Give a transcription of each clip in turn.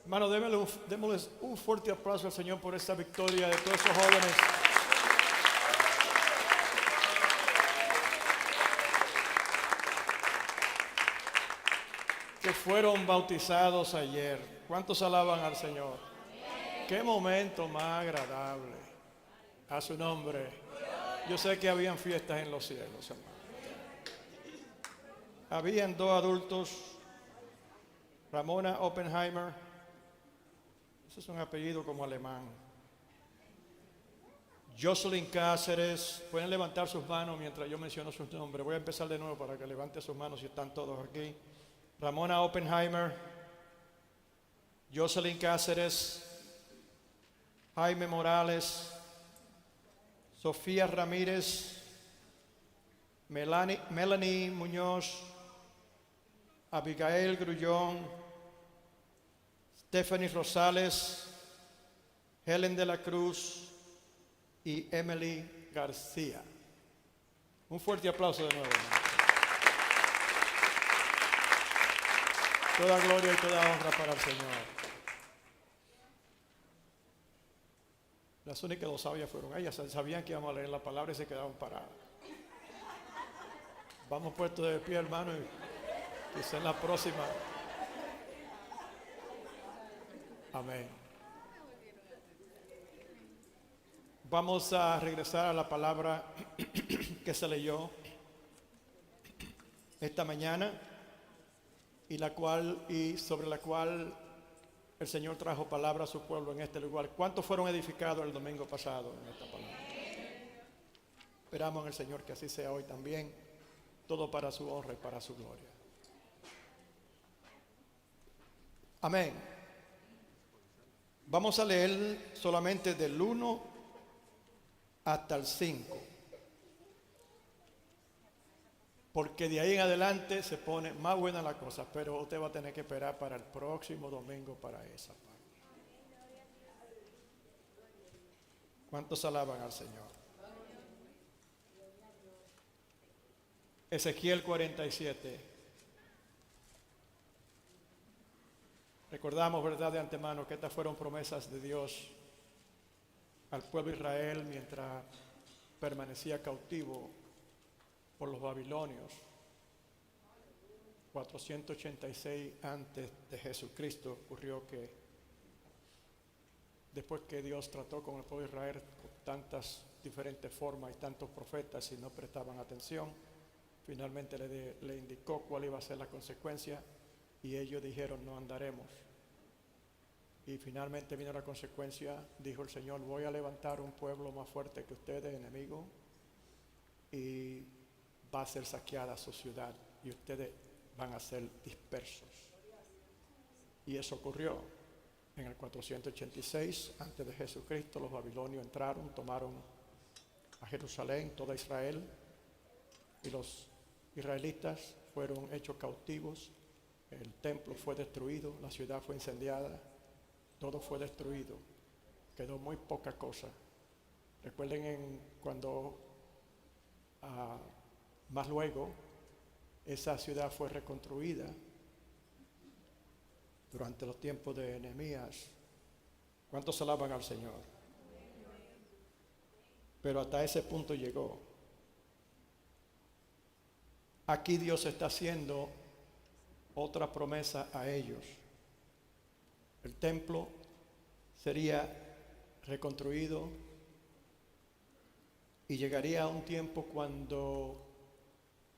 Hermano, démosles un fuerte aplauso al Señor por esta victoria de todos esos jóvenes que fueron bautizados ayer. ¿Cuántos alaban al Señor? Qué momento más agradable. A su nombre. Yo sé que habían fiestas en los cielos, hermano. Habían dos adultos, Ramona Oppenheimer, ese es un apellido como alemán. Jocelyn Cáceres, pueden levantar sus manos mientras yo menciono sus nombres. Voy a empezar de nuevo para que levante sus manos si están todos aquí. Ramona Oppenheimer, Jocelyn Cáceres, Jaime Morales, Sofía Ramírez, Melanie Muñoz, Abigail Grullón, Stephanie Rosales, Helen de la Cruz y Emily García. Un fuerte aplauso de nuevo, hermano. Toda gloria y toda honra para el Señor. Las únicas dos sabias fueron ellas, sabían que íbamos a leer la palabra y se quedaron paradas. Vamos puestos de pie, hermano, y quizá en la próxima. Amén. Vamos a regresar a la palabra que se leyó esta mañana y sobre la cual el Señor trajo palabra a su pueblo en este lugar. ¿Cuántos fueron edificados el domingo pasado en esta palabra? Esperamos en el Señor que así sea hoy también, todo para su honra y para su gloria. Amén. Vamos a leer solamente del 1 hasta el 5. Porque de ahí en adelante se pone más buena la cosa, pero usted va a tener que esperar para el próximo domingo para esa parte. ¿Cuántos alaban al Señor? Ezequiel 47. Recordamos, verdad, de antemano que estas fueron promesas de Dios al pueblo de Israel mientras permanecía cautivo por los babilonios. 486 antes de Jesucristo ocurrió que después que Dios trató con el pueblo de Israel con tantas diferentes formas y tantos profetas y no prestaban atención, finalmente le indicó cuál iba a ser la consecuencia y ellos dijeron no andaremos. Y finalmente vino la consecuencia, dijo el Señor, voy a levantar un pueblo más fuerte que ustedes, enemigo, y va a ser saqueada su ciudad y ustedes van a ser dispersos. Y eso ocurrió en el 486 antes de Jesucristo. Los babilonios entraron, tomaron a Jerusalén, toda Israel, y los israelitas fueron hechos cautivos. El templo fue destruido, la ciudad fue incendiada, todo fue destruido, quedó muy poca cosa. Recuerden cuando más luego esa ciudad fue reconstruida durante los tiempos de Nehemías. ¿Cuántos alaban al Señor? Pero hasta ese punto llegó. Aquí Dios está haciendo otra promesa a ellos. El templo sería reconstruido y llegaría un tiempo cuando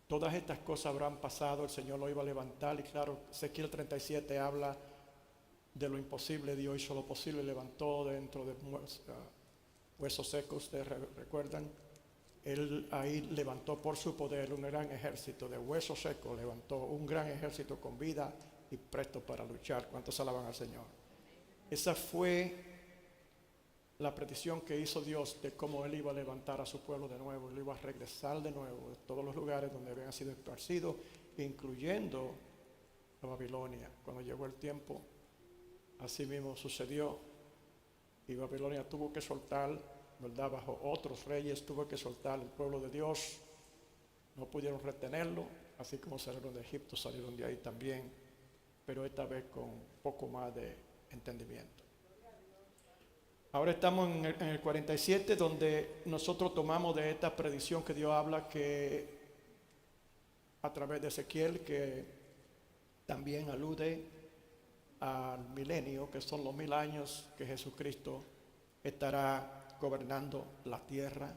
todas estas cosas habrán pasado, el Señor lo iba a levantar. Y claro, Ezequiel 37 habla de lo imposible. Dios hizo lo posible, levantó dentro de huesos secos, ustedes recuerdan. Él ahí levantó por su poder un gran ejército de huesos secos, levantó un gran ejército con vida y presto para luchar. ¿Cuántos alaban al Señor? Esa fue la petición que hizo Dios de cómo Él iba a levantar a su pueblo de nuevo. Él iba a regresar de nuevo de todos los lugares donde habían sido esparcidos, incluyendo la Babilonia. Cuando llegó el tiempo, así mismo sucedió. Y Babilonia tuvo que soltar, ¿verdad? Bajo otros reyes tuvo que soltar el pueblo de Dios. No pudieron retenerlo, así como salieron de Egipto, salieron de ahí también. Pero esta vez con poco más de entendimiento. Ahora estamos en el 47, donde nosotros tomamos de esta predicción que Dios habla, que a través de Ezequiel, que también alude al milenio, que son los 1000 años que Jesucristo estará gobernando la tierra.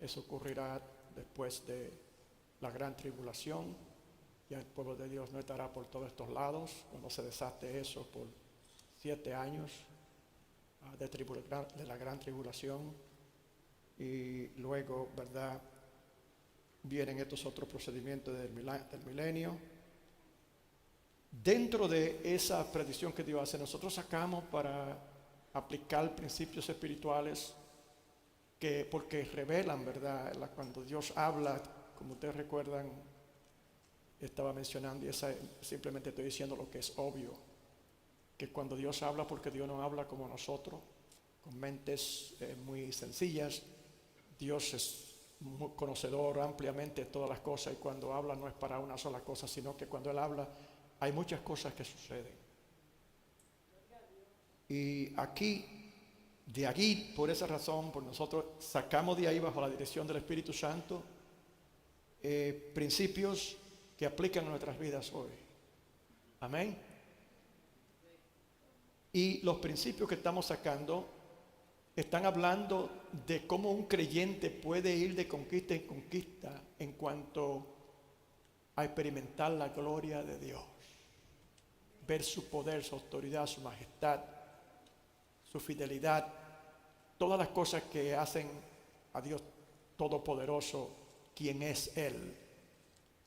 Eso ocurrirá después de la gran tribulación. Ya el pueblo de Dios no estará por todos estos lados cuando se desate eso por 7 años de la gran tribulación. Y luego, ¿verdad?, vienen estos otros procedimientos del milenio. Dentro de esa predicción que Dios hace, nosotros sacamos para aplicar principios espirituales porque revelan, ¿verdad? Cuando Dios habla, como ustedes recuerdan, estaba mencionando, y simplemente estoy diciendo lo que es obvio, que cuando Dios habla, porque Dios no habla como nosotros, con mentes muy sencillas. Dios es muy conocedor ampliamente de todas las cosas, y cuando habla no es para una sola cosa, sino que cuando Él habla hay muchas cosas que suceden. Y de aquí, por esa razón, por nosotros sacamos de ahí, bajo la dirección del Espíritu Santo, principios que aplican a nuestras vidas hoy. Amén. Y los principios que estamos sacando están hablando de cómo un creyente puede ir de conquista en conquista en cuanto a experimentar la gloria de Dios, ver su poder, su autoridad, su majestad, su fidelidad, todas las cosas que hacen a Dios Todopoderoso, quien es Él.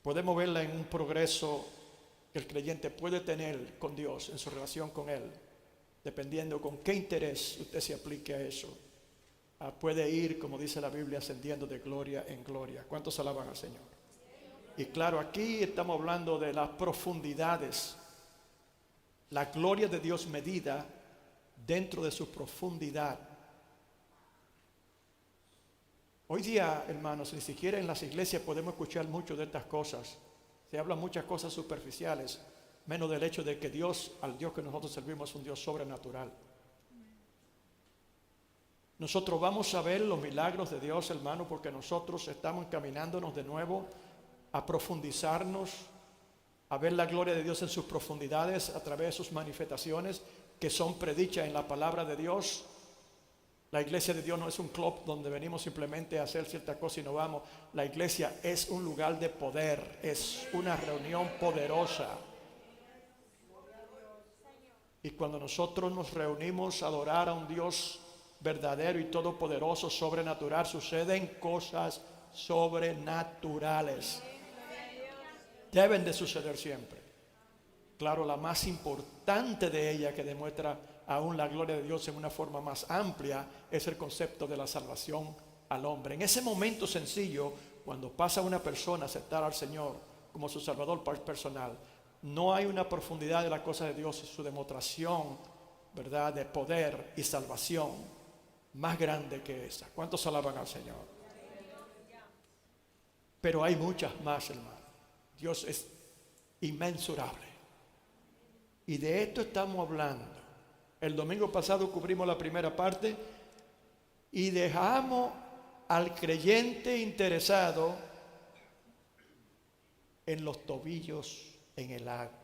Podemos verla en un progreso que el creyente puede tener con Dios, en su relación con Él, dependiendo con qué interés usted se aplique a eso. Puede ir, como dice la Biblia, ascendiendo de gloria en gloria. ¿Cuántos alaban al Señor? Y claro, aquí estamos hablando de las profundidades, la gloria de Dios medida dentro de su profundidad. Hoy día, hermanos, ni siquiera en las iglesias podemos escuchar mucho de estas cosas. Se hablan muchas cosas superficiales, menos del hecho de que al Dios que nosotros servimos, es un Dios sobrenatural. Nosotros vamos a ver los milagros de Dios, hermano, porque nosotros estamos encaminándonos de nuevo a profundizarnos, a ver la gloria de Dios en sus profundidades a través de sus manifestaciones que son predichas en la palabra de Dios. La iglesia de Dios no es un club donde venimos simplemente a hacer cierta cosa y nos vamos. La iglesia es un lugar de poder, es una reunión poderosa. Y cuando nosotros nos reunimos a adorar a un Dios verdadero y todopoderoso, sobrenatural, suceden cosas sobrenaturales. Deben de suceder siempre. Claro, la más importante de ellas, que demuestra aún la gloria de Dios en una forma más amplia, es el concepto de la salvación al hombre. En ese momento sencillo, cuando pasa una persona a aceptar al Señor como su Salvador personal, no hay una profundidad de la cosa de Dios y su demostración, ¿verdad?, de poder y salvación más grande que esa. ¿Cuántos alaban al Señor? Pero hay muchas más, hermano. Dios es inmensurable. Y de esto estamos hablando. El domingo pasado cubrimos la primera parte y dejamos al creyente interesado en los tobillos en el agua.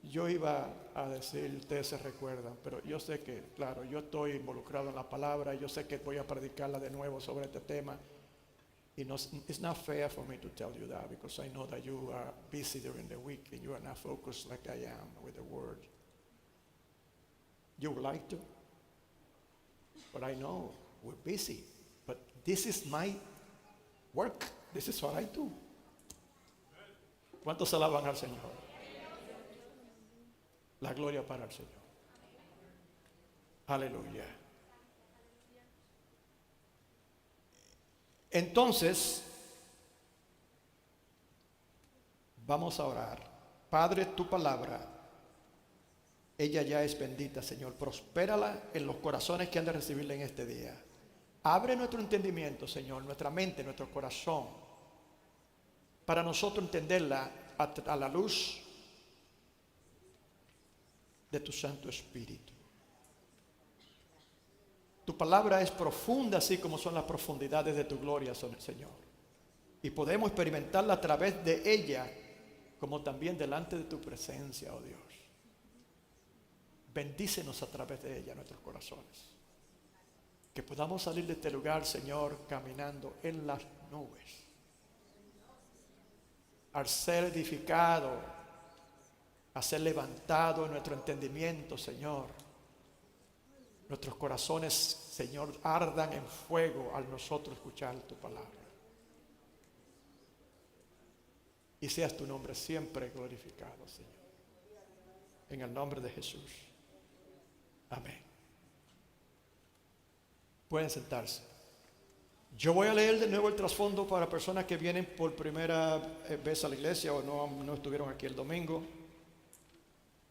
Yo iba a decir, ustedes se recuerdan, pero yo sé que, claro, yo estoy involucrado en la palabra, yo sé que voy a predicarla de nuevo sobre este tema. Y no, it's not fair for me to tell you that, because I know that you are busy during the week and you are not focused like I am with the word. You would like to, but I know we're busy. But this is my work. This is what I do. ¿Cuántos alaban al Señor? La gloria para el Señor. Aleluya. Entonces, vamos a orar. Padre, tu palabra, ella ya es bendita, Señor. Prospérala en los corazones que han de recibirla en este día. Abre nuestro entendimiento, Señor, nuestra mente, nuestro corazón, para nosotros entenderla a la luz de tu Santo Espíritu. Tu palabra es profunda, así como son las profundidades de tu gloria, Señor. Y podemos experimentarla a través de ella, como también delante de tu presencia, oh Dios. Bendícenos a través de ella nuestros corazones. Que podamos salir de este lugar, Señor, caminando en las nubes. Al ser edificado, a ser levantado en nuestro entendimiento, Señor. Nuestros corazones, Señor, ardan en fuego al nosotros escuchar tu palabra. Y seas tu nombre siempre glorificado, Señor. En el nombre de Jesús. Amén. Pueden sentarse. Yo voy a leer de nuevo el trasfondo para personas que vienen por primera vez a la iglesia o no estuvieron aquí el domingo.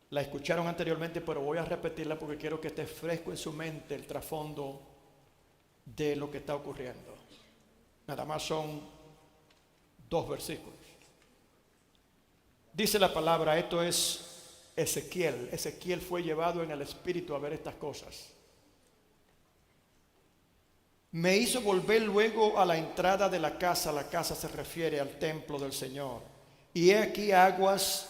La escucharon anteriormente, pero voy a repetirla porque quiero que esté fresco en su mente el trasfondo de lo que está ocurriendo. Nada más son 2 versículos. Dice la palabra, esto es Ezequiel. Ezequiel fue llevado en el espíritu a ver estas cosas. Me hizo volver luego a la entrada de la casa se refiere al templo del Señor. Y he aquí aguas.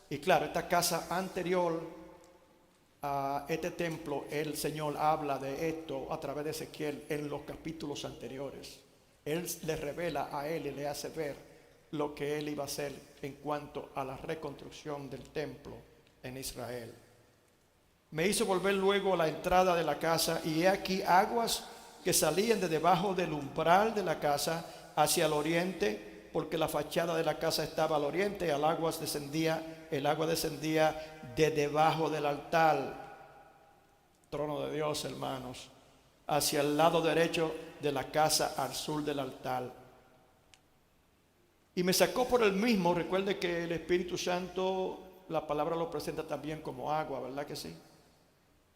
Y claro, esta casa anterior a este templo, el Señor habla de esto a través de Ezequiel en los capítulos anteriores. Él le revela a él y le hace ver lo que él iba a hacer en cuanto a la reconstrucción del templo en Israel. Me hizo volver luego a la entrada de la casa y he aquí aguas que salían de debajo del umbral de la casa hacia el oriente, porque la fachada de la casa estaba al oriente y el agua descendía de debajo del altar, trono de Dios, hermanos, hacia el lado derecho de la casa al sur del altar. Y me sacó por el mismo. Recuerde que el Espíritu Santo, la palabra lo presenta también como agua, ¿verdad que sí?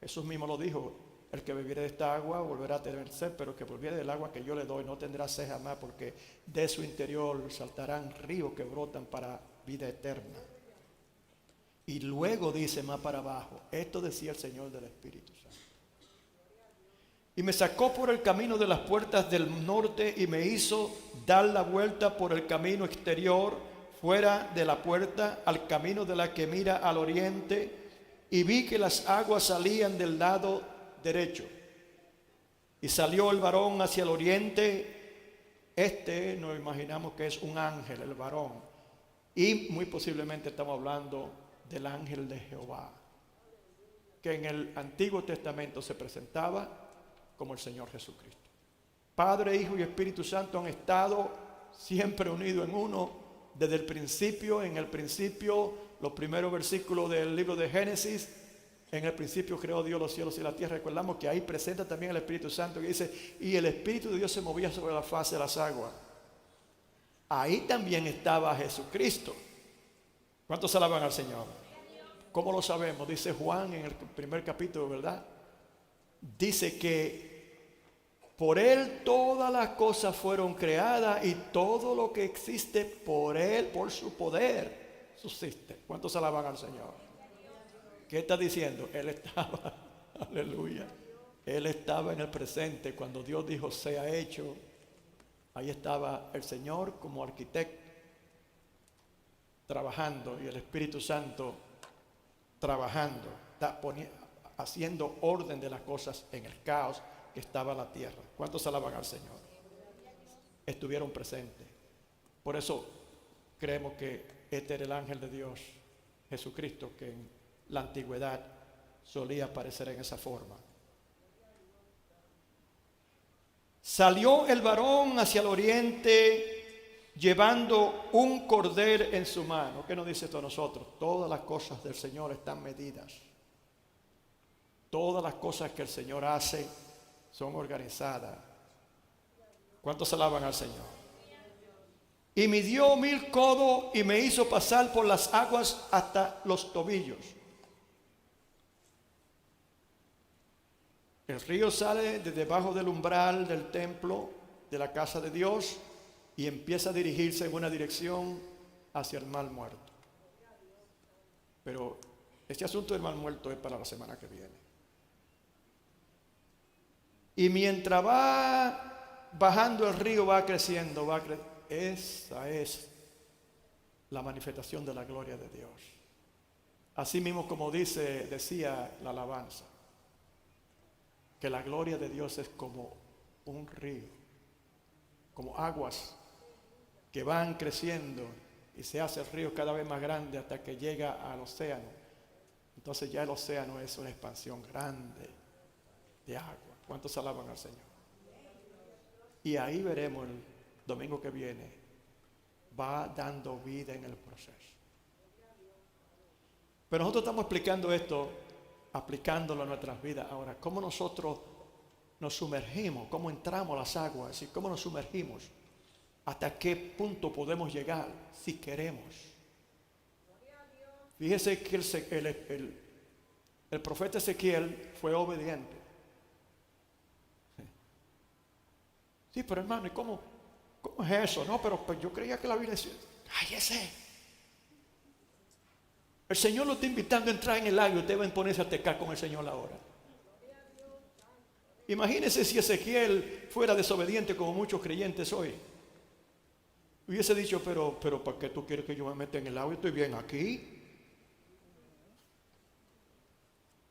Jesús mismo lo dijo: el que bebiere de esta agua volverá a tener sed, pero el que bebiere del agua que yo le doy no tendrá sed jamás, porque de su interior saltarán ríos que brotan para vida eterna. Y luego dice más para abajo, esto decía el Señor del Espíritu Santo. Y me sacó por el camino de las puertas del norte y me hizo dar la vuelta por el camino exterior, fuera de la puerta, al camino de la que mira al oriente, y vi que las aguas salían del lado derecho. Y salió el varón hacia el oriente. Nos imaginamos que es un ángel, el varón. Y muy posiblemente estamos hablando del ángel de Jehová, que en el Antiguo Testamento se presentaba como el Señor Jesucristo. Padre, Hijo y Espíritu Santo han estado siempre unidos en uno desde el principio. En el principio, los primeros versículos del libro de Génesis: en el principio creó Dios los cielos y la tierra. Recordamos que ahí presenta también el Espíritu Santo, que dice: y el Espíritu de Dios se movía sobre la faz de las aguas. Ahí también estaba Jesucristo. ¿Cuántos alaban al Señor? ¿Cómo lo sabemos? Dice Juan en el primer capítulo, ¿verdad? Dice que por Él todas las cosas fueron creadas y todo lo que existe por Él, por su poder, subsiste. ¿Cuántos alaban al Señor? ¿Qué está diciendo? Él estaba, aleluya, Él estaba en el presente. Cuando Dios dijo sea hecho, ahí estaba el Señor como arquitecto trabajando, y el Espíritu Santo trabajando, haciendo orden de las cosas en el caos que estaba la tierra. ¿Cuántos alaban al Señor? Estuvieron presentes. Por eso creemos que este era el ángel de Dios, Jesucristo, que en la antigüedad solía aparecer en esa forma. Salió el varón hacia el oriente llevando un cordero en su mano. ¿Qué nos dice esto a nosotros? Todas las cosas del Señor están medidas. Todas las cosas que el Señor hace son organizadas. ¿Cuántos alaban al Señor? Y midió 1000 codos y me hizo pasar por las aguas hasta los tobillos. El río sale de debajo del umbral del templo, de la casa de Dios, y empieza a dirigirse en una dirección hacia el mal muerto. Pero este asunto del mal muerto es para la semana que viene. Y mientras va bajando el río, va creciendo, esa es la manifestación de la gloria de Dios. Así mismo como decía la alabanza, que la gloria de Dios es como un río, como aguas que van creciendo y se hace el río cada vez más grande hasta que llega al océano. Entonces ya el océano es una expansión grande de agua. ¿Cuántos alaban al Señor? Y ahí veremos el domingo que viene, va dando vida en el proceso. Pero nosotros estamos explicando esto, aplicándolo a nuestras vidas. Ahora, ¿cómo nosotros nos sumergimos? ¿Cómo entramos a las aguas? ¿Y cómo nos sumergimos? ¿Hasta qué punto podemos llegar si queremos? Fíjese que el profeta Ezequiel fue obediente. Sí, pero hermano, ¿y cómo es eso? No, pero pues yo creía que la Biblia decía, cállese. El Señor lo está invitando a entrar en el lago y usted va a ponerse a tecar con el Señor ahora. Imagínese si Ezequiel fuera desobediente como muchos creyentes hoy. Hubiese dicho, pero ¿para qué tú quieres que yo me meta en el agua? Yo estoy bien aquí.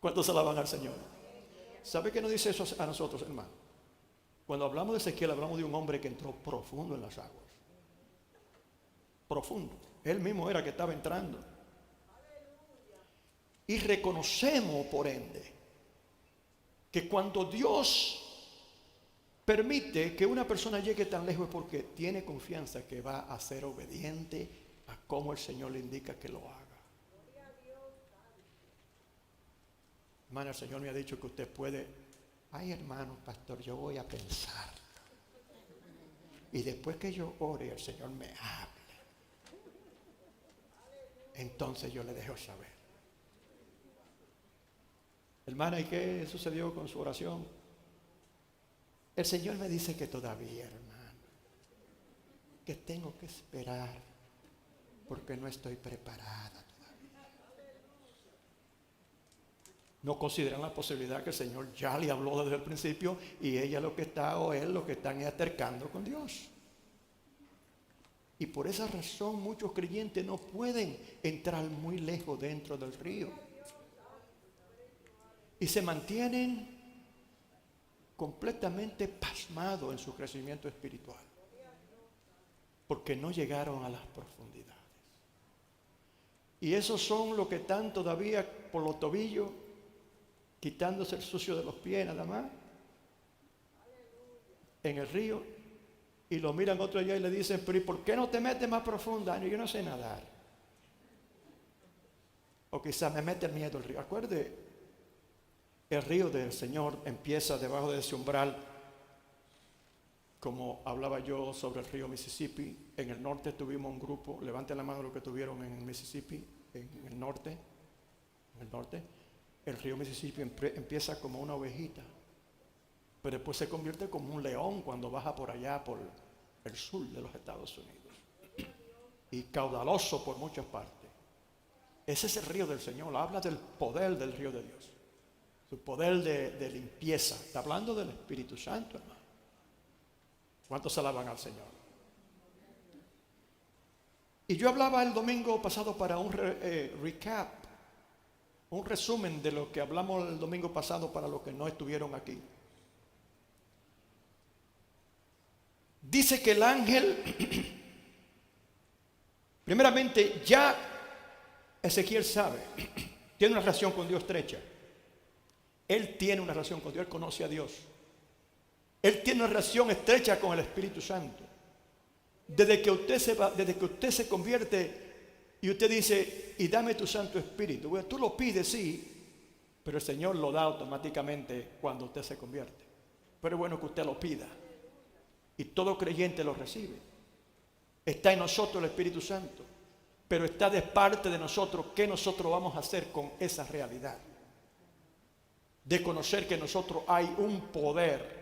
¿Cuántos alaban al Señor? ¿Sabe qué nos dice eso a nosotros, hermano? Cuando hablamos de Ezequiel, hablamos de un hombre que entró profundo en las aguas. Profundo. Él mismo era que estaba entrando. Y reconocemos, por ende, que cuando Dios permite que una persona llegue tan lejos es porque tiene confianza que va a ser obediente a cómo el Señor le indica que lo haga. Hermano, el Señor me ha dicho que usted puede. Ay, hermano, pastor, yo voy a pensar. Y después que yo ore, el Señor me hable. Entonces yo le dejo saber. Hermana, ¿y qué sucedió con su oración? El Señor me dice que todavía, hermano, que tengo que esperar porque no estoy preparada todavía. No consideran la posibilidad que el Señor ya le habló desde el principio y ella lo que está o él lo que están es acercando con Dios. Y por esa razón muchos creyentes no pueden entrar muy lejos dentro del río. Y se mantienen completamente pasmados en su crecimiento espiritual. Porque no llegaron a las profundidades. Y esos son los que están todavía por los tobillos, quitándose el sucio de los pies nada más, en el río, y lo miran otro allá y le dicen, pero ¿y por qué no te metes más profunda? Yo no sé nadar. O quizás me mete el miedo el río. Acuerde, el río del Señor empieza debajo de ese umbral, como hablaba yo sobre el río Mississippi. En el norte tuvimos un grupo, levanten la mano los que tuvieron en el Mississippi, en el norte. El río Mississippi empieza como una ovejita, pero después se convierte como un león cuando baja por allá, por el sur de los Estados Unidos, y caudaloso por muchas partes. Ese es el río del Señor. Habla del poder del río de Dios, su poder de limpieza. Está hablando del Espíritu Santo, hermano. ¿Cuántos alaban al Señor? Y yo hablaba el domingo pasado para un recap, un resumen de lo que hablamos el domingo pasado para los que no estuvieron aquí. Dice que el ángel, primeramente ya Ezequiel sabe, tiene una relación con Dios estrecha. Él tiene una relación con Dios, él conoce a Dios. Él tiene una relación estrecha con el Espíritu Santo. Desde que usted se convierte y usted dice, y dame tu Santo Espíritu. Bueno, tú lo pides, sí, pero el Señor lo da automáticamente cuando usted se convierte. Pero es bueno que usted lo pida. Y todo creyente lo recibe. Está en nosotros el Espíritu Santo, pero está de parte de nosotros qué nosotros vamos a hacer con esa realidad. De conocer que en nosotros hay un poder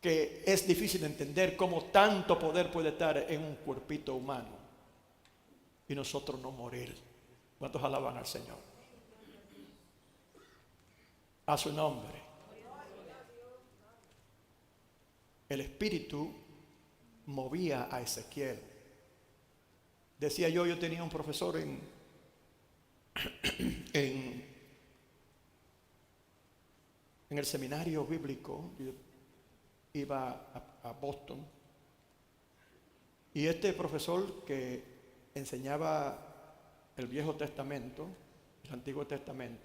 que es difícil de entender cómo tanto poder puede estar en un cuerpito humano y nosotros no morir. ¿Cuántos alaban al Señor? A su nombre. El Espíritu movía a Ezequiel. Decía yo tenía un profesor en el seminario bíblico. Yo iba a Boston, y este profesor que enseñaba el Viejo Testamento, el Antiguo Testamento,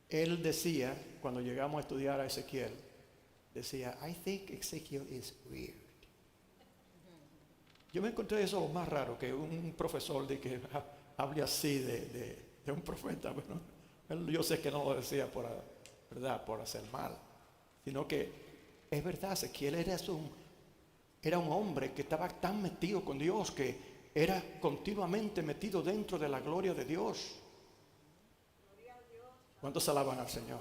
él decía, cuando llegamos a estudiar a Ezequiel, decía, I think Ezekiel is weird. Yo me encontré eso más raro, que un profesor de que hable así de un profeta. Bueno, yo sé que no lo decía por hacer mal, sino que es verdad, Ezequiel era un hombre que estaba tan metido con Dios, que era continuamente metido dentro de la gloria de Dios. ¿Cuántos alaban al Señor?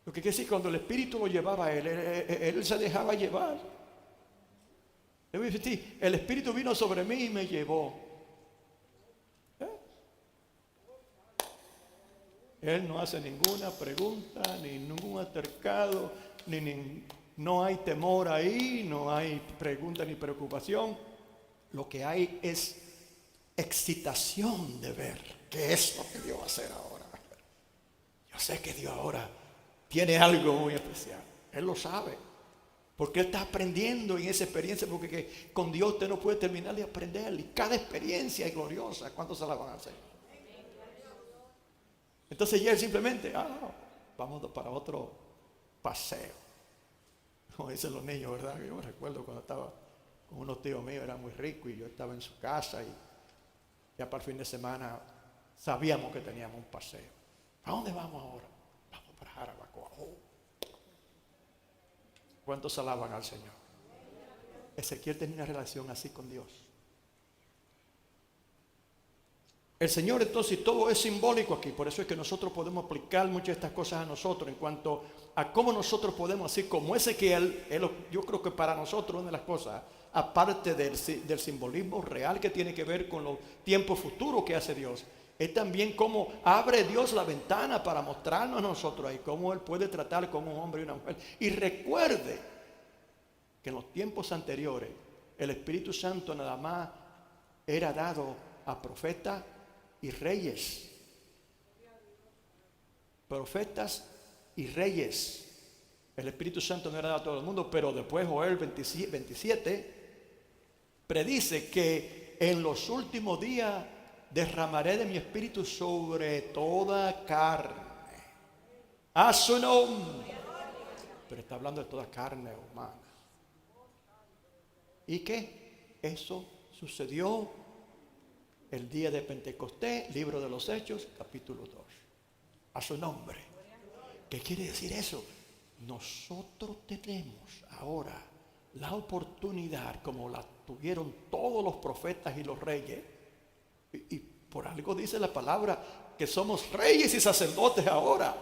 Lo que quiere decir, cuando el Espíritu lo llevaba a él se dejaba llevar. El Espíritu vino sobre mí y me llevó. Él no hace ninguna pregunta, ni ningún altercado, no hay temor ahí, no hay pregunta ni preocupación. Lo que hay es excitación de ver qué es lo que Dios va a hacer ahora. Yo sé que Dios ahora tiene algo muy especial. Él lo sabe, porque Él está aprendiendo en esa experiencia, porque con Dios usted no puede terminar de aprender, y cada experiencia es gloriosa. ¿Cuántos alaban al Señor? Entonces ya Él simplemente, vamos para otro paseo. Como dicen los niños, ¿verdad? Yo me recuerdo cuando estaba con unos tíos míos, era muy rico, y yo estaba en su casa, y ya para el fin de semana sabíamos que teníamos un paseo. ¿A dónde vamos ahora? Vamos para Jarabacoa. ¿Cuántos alaban al Señor? Ezequiel tenía una relación así con Dios. El Señor, entonces, todo es simbólico aquí. Por eso es que nosotros podemos aplicar muchas de estas cosas a nosotros, en cuanto a cómo nosotros podemos, así como Ezequiel, yo creo que para nosotros una de las cosas, aparte del simbolismo real que tiene que ver con los tiempos futuros que hace Dios, es también cómo abre Dios la ventana para mostrarnos a nosotros ahí cómo Él puede tratar con un hombre y una mujer. Y recuerde que en los tiempos anteriores el Espíritu Santo nada más era dado a profetas y reyes. Profetas y reyes. El Espíritu Santo no era dado a todo el mundo, pero después Joel 27 predice que en los últimos días derramaré de mi espíritu sobre toda carne. A su nombre. Pero está hablando de toda carne humana. ¿Y qué? Eso sucedió el día de Pentecostés, libro de los Hechos, capítulo 2. A su nombre. ¿Qué quiere decir eso? Nosotros tenemos ahora la oportunidad, como la tuvieron todos los profetas y los reyes, y por algo dice la palabra que somos reyes y sacerdotes ahora,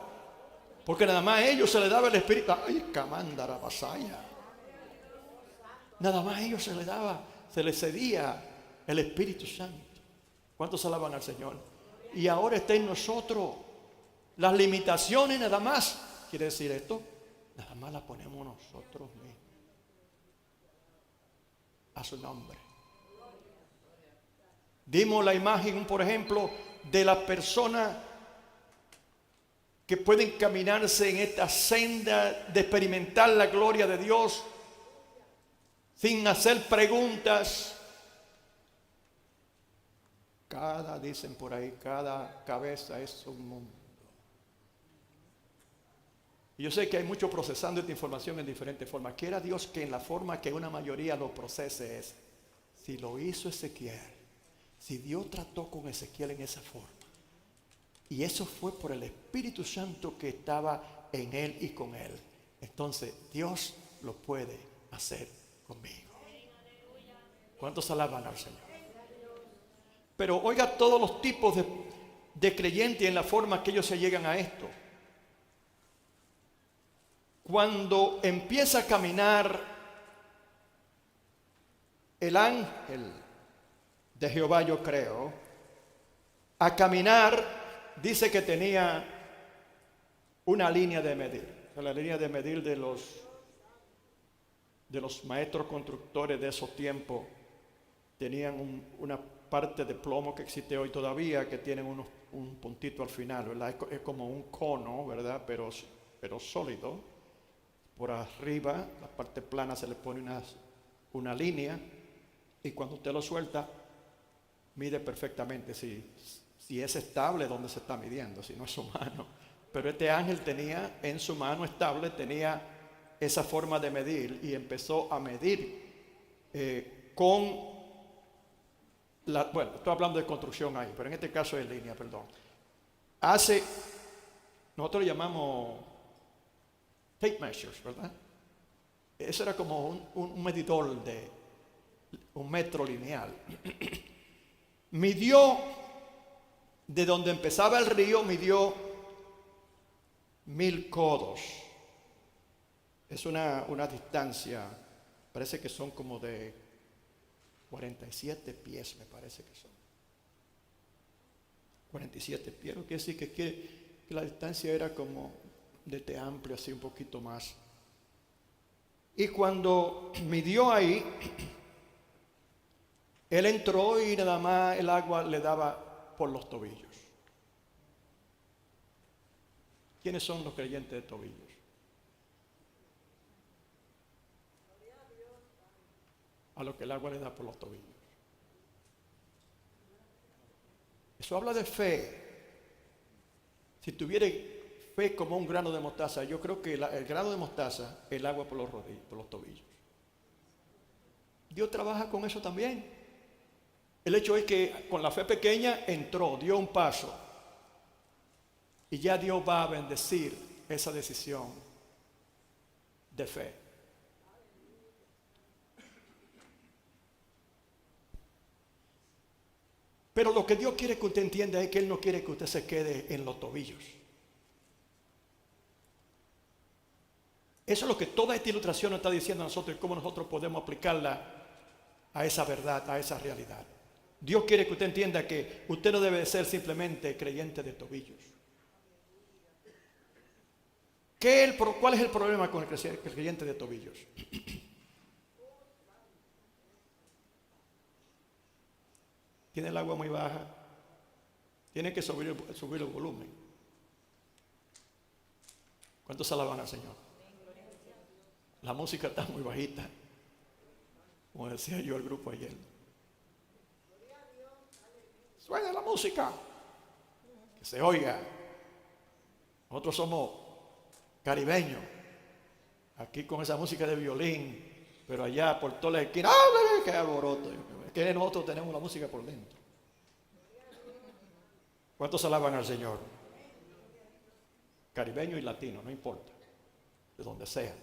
porque nada más a ellos se les daba el Espíritu. ¡Ay, camandara vasaya! Nada más a ellos se les cedía el Espíritu Santo. ¿Cuántos alaban al Señor? Y ahora está en nosotros. Las limitaciones nada más, quiere decir esto, nada más las ponemos nosotros mismos. A su nombre. Dimos la imagen, por ejemplo, de la persona que pueden caminarse en esta senda de experimentar la gloria de Dios sin hacer preguntas. Dicen por ahí, cada cabeza es un mundo. Y yo sé que hay mucho procesando esta información en diferentes formas. Quiera Dios que en la forma que una mayoría lo procese es, si lo hizo Ezequiel, si Dios trató con Ezequiel en esa forma, y eso fue por el Espíritu Santo que estaba en él y con él, entonces Dios lo puede hacer conmigo. ¿Cuántos alaban al Señor? Pero oiga todos los tipos de creyentes en la forma que ellos se llegan a esto. Cuando empieza a caminar el ángel de Jehová, yo creo, a caminar, dice que tenía una línea de medir. La línea de medir de los maestros constructores de esos tiempos tenían una parte de plomo que existe hoy todavía, que tienen un puntito al final, ¿verdad? Es como un cono, ¿verdad? Pero sólido. Por arriba, la parte plana, se le pone una línea, y cuando usted lo suelta, mide perfectamente si es estable donde se está midiendo, si no es su mano. Pero este ángel tenía en su mano estable, tenía esa forma de medir, y empezó a medir bueno, estoy hablando de construcción ahí, pero en este caso es línea, perdón. Nosotros le llamamos tape measures, ¿verdad? Eso era como un medidor de un metro lineal. Midió de donde empezaba el río, midió 1000 codos. Es una distancia, parece que son como de 47 pies, me parece que son. 47 pies, lo que quiere decir que la distancia era como de este amplio, así un poquito más. Y cuando midió ahí, él entró y nada más el agua le daba por los tobillos. ¿Quiénes son los creyentes de tobillos? A los que el agua le da por los tobillos. Eso habla de fe. Si tuviera fe como un grano de mostaza, yo creo que el grano de mostaza, el agua por los tobillos. Dios trabaja con eso también. El hecho es que con la fe pequeña entró, dio un paso, y ya Dios va a bendecir esa decisión de fe. Pero lo que Dios quiere que usted entienda es que Él no quiere que usted se quede en los tobillos. Eso es lo que toda esta ilustración nos está diciendo a nosotros, y cómo nosotros podemos aplicarla a esa verdad, a esa realidad. Dios quiere que usted entienda que usted no debe ser simplemente creyente de tobillos. ¿Cuál es el problema con el creyente de tobillos? Tiene el agua muy baja, tiene que subir el volumen. ¿Cuántos alaban al Señor? La música está muy bajita, como decía yo al grupo ayer. Suena la música, que se oiga. Nosotros somos caribeños, aquí con esa música de violín, pero allá por toda la esquina, ¡ah, qué alboroto! Es que nosotros tenemos la música por dentro. ¿Cuántos alaban al Señor? Caribeño y latino, no importa, de donde sea.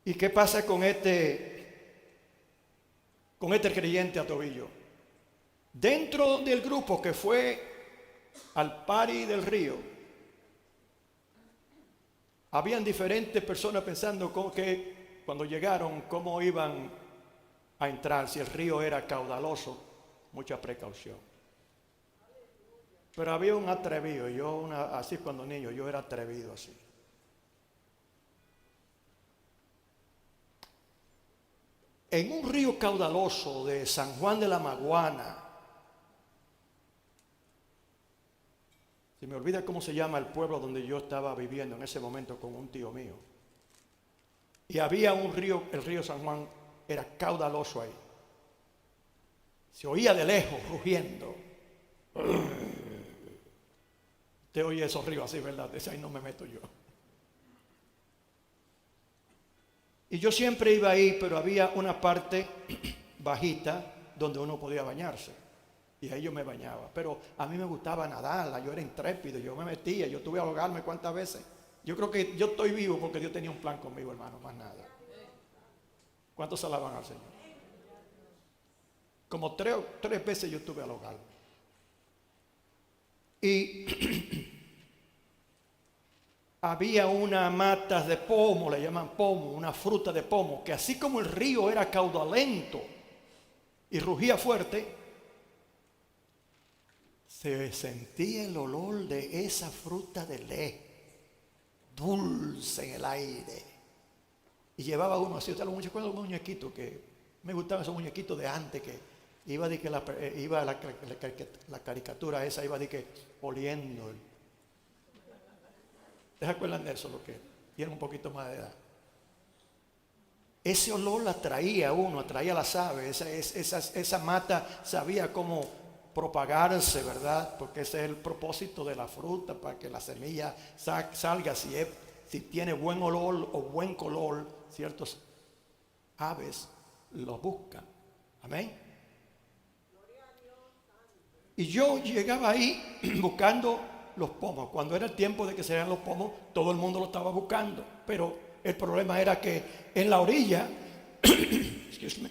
¿Y qué pasa con este creyente a tobillo? Dentro del grupo que fue al party del río, habían diferentes personas pensando que cuando llegaron, cómo iban a entrar, si el río era caudaloso, mucha precaución. Pero había un atrevido, así cuando niño, yo era atrevido así. En un río caudaloso de San Juan de la Maguana, se me olvida cómo se llama el pueblo donde yo estaba viviendo en ese momento con un tío mío. Y había un río, el río San Juan era caudaloso ahí. Se oía de lejos rugiendo. Te oye esos ríos así, ¿verdad? Ese ahí no me meto yo. Y yo siempre iba ahí, pero había una parte bajita donde uno podía bañarse. Y ahí yo me bañaba. Pero a mí me gustaba nadar, yo era intrépido, yo me metía, yo tuve a ahogarme cuántas veces. Yo creo que yo estoy vivo porque Dios tenía un plan conmigo, hermano, más nada. ¿Cuántos alaban al Señor? Como tres veces yo estuve a ahogarme. Y había una mata de pomo, le llaman pomo, una fruta de pomo, que así como el río era caudalento y rugía fuerte, se sentía el olor de esa fruta de lejos, dulce en el aire. Y llevaba uno así, ¿usted lo recuerda un muñequito que me gustaban esos muñequitos de antes que iba de que la caricatura esa iba de que oliendo? ¿Se acuerdan de eso? Lo que tienen un poquito más de edad. Ese olor la atraía a uno, atraía a las aves. Esa mata sabía cómo propagarse, ¿verdad? Porque ese es el propósito de la fruta, para que la semilla salga. Si tiene buen olor o buen color, ciertos aves lo buscan. Amén. Y yo llegaba ahí buscando los pomos. Cuando era el tiempo de que se dieran los pomos, todo el mundo lo estaba buscando. Pero el problema era que en la orilla, excuse me,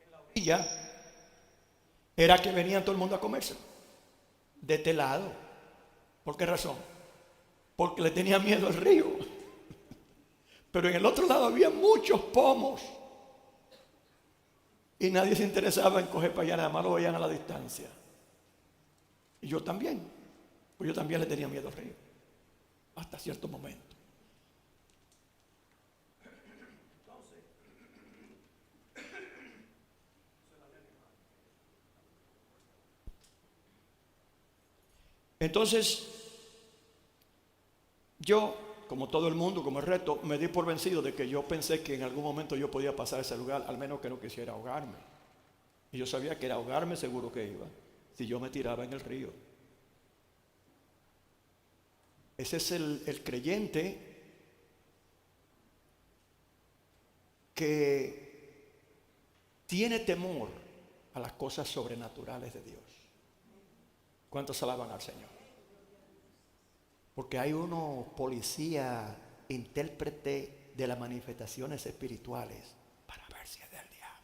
en la orilla era que venían todo el mundo a comerse. De este lado. ¿Por qué razón? Porque le tenía miedo al río. Pero en el otro lado había muchos pomos. Y nadie se interesaba en coger para allá, nada más lo veían a la distancia. Y yo también, pues yo también le tenía miedo al río, hasta cierto momento. Entonces, yo, como todo el mundo, como el resto, me di por vencido de que yo pensé que en algún momento yo podía pasar a ese lugar, al menos que no quisiera ahogarme. Y yo sabía que era ahogarme seguro que iba, si yo me tiraba en el río. Ese es el creyente que tiene temor a las cosas sobrenaturales de Dios. ¿Cuántos alaban al Señor? Porque hay uno policía, intérprete de las manifestaciones espirituales, para ver si es del diablo.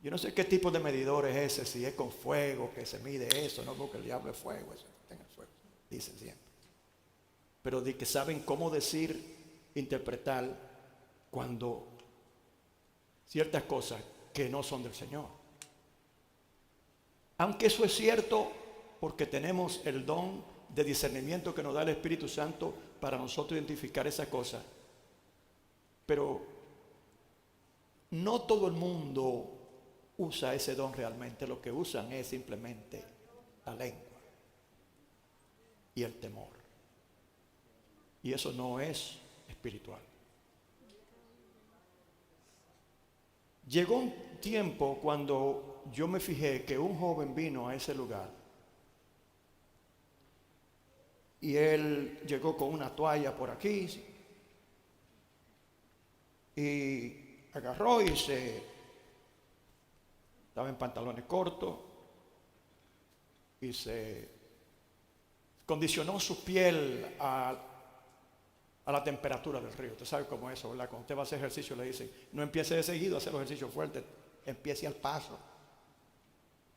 Yo no sé qué tipo de medidor es ese, si es con fuego, que se mide eso, no, porque el diablo es fuego, eso está en el fuego, dicen siempre. Pero de que saben cómo decir, interpretar cuando ciertas cosas que no son del Señor. Aunque eso es cierto, porque tenemos el don de discernimiento que nos da el Espíritu Santo para nosotros identificar esa cosa. Pero no todo el mundo usa ese don realmente. Lo que usan es simplemente la lengua y el temor. Y eso no es espiritual. Llegó un tiempo cuando yo me fijé que un joven vino a ese lugar y él llegó con una toalla por aquí y agarró y estaba en pantalones cortos y se condicionó su piel a la temperatura del río. Usted sabe cómo es eso, ¿verdad? Cuando usted va a hacer ejercicio le dicen, no empiece de seguido a hacer los ejercicios fuertes, empiece al paso,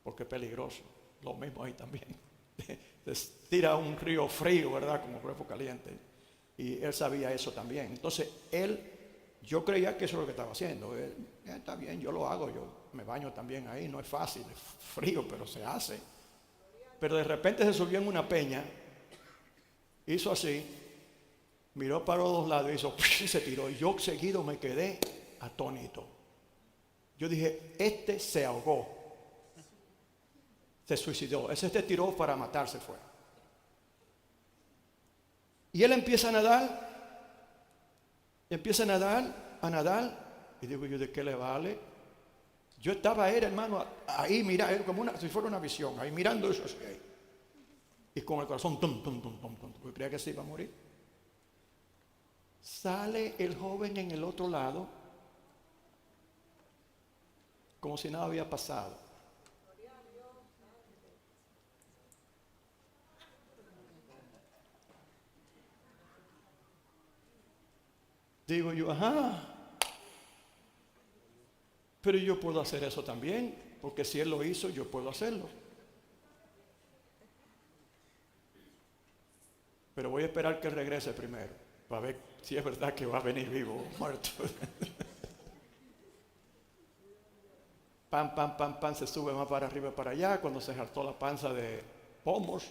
porque es peligroso. Lo mismo ahí también. Tira un río frío, ¿verdad? Como cuerpo caliente. Y él sabía eso también. Entonces, yo creía que eso es lo que estaba haciendo. Está bien, yo lo hago, yo me baño también ahí, no es fácil, es frío, pero se hace. Pero de repente se subió en una peña, hizo así, miró para los dos lados y se tiró. Y yo seguido me quedé atónito. Yo dije, este se ahogó, se suicidó, ese te tiró para matarse fue. Y él empieza a nadar, y digo yo, ¿de qué le vale? Yo estaba hermano, ahí mira, como si fuera una visión, ahí mirando eso así, ahí. Y con el corazón, porque creía que se iba a morir. Sale el joven en el otro lado, como si nada había pasado. Digo yo, ajá, pero yo puedo hacer eso también, porque si Él lo hizo, yo puedo hacerlo. Pero voy a esperar que Él regrese primero, para ver si es verdad que va a venir vivo o muerto. Pam, pam, pam, pam, se sube más para arriba, para allá, cuando se hartó la panza de pomos.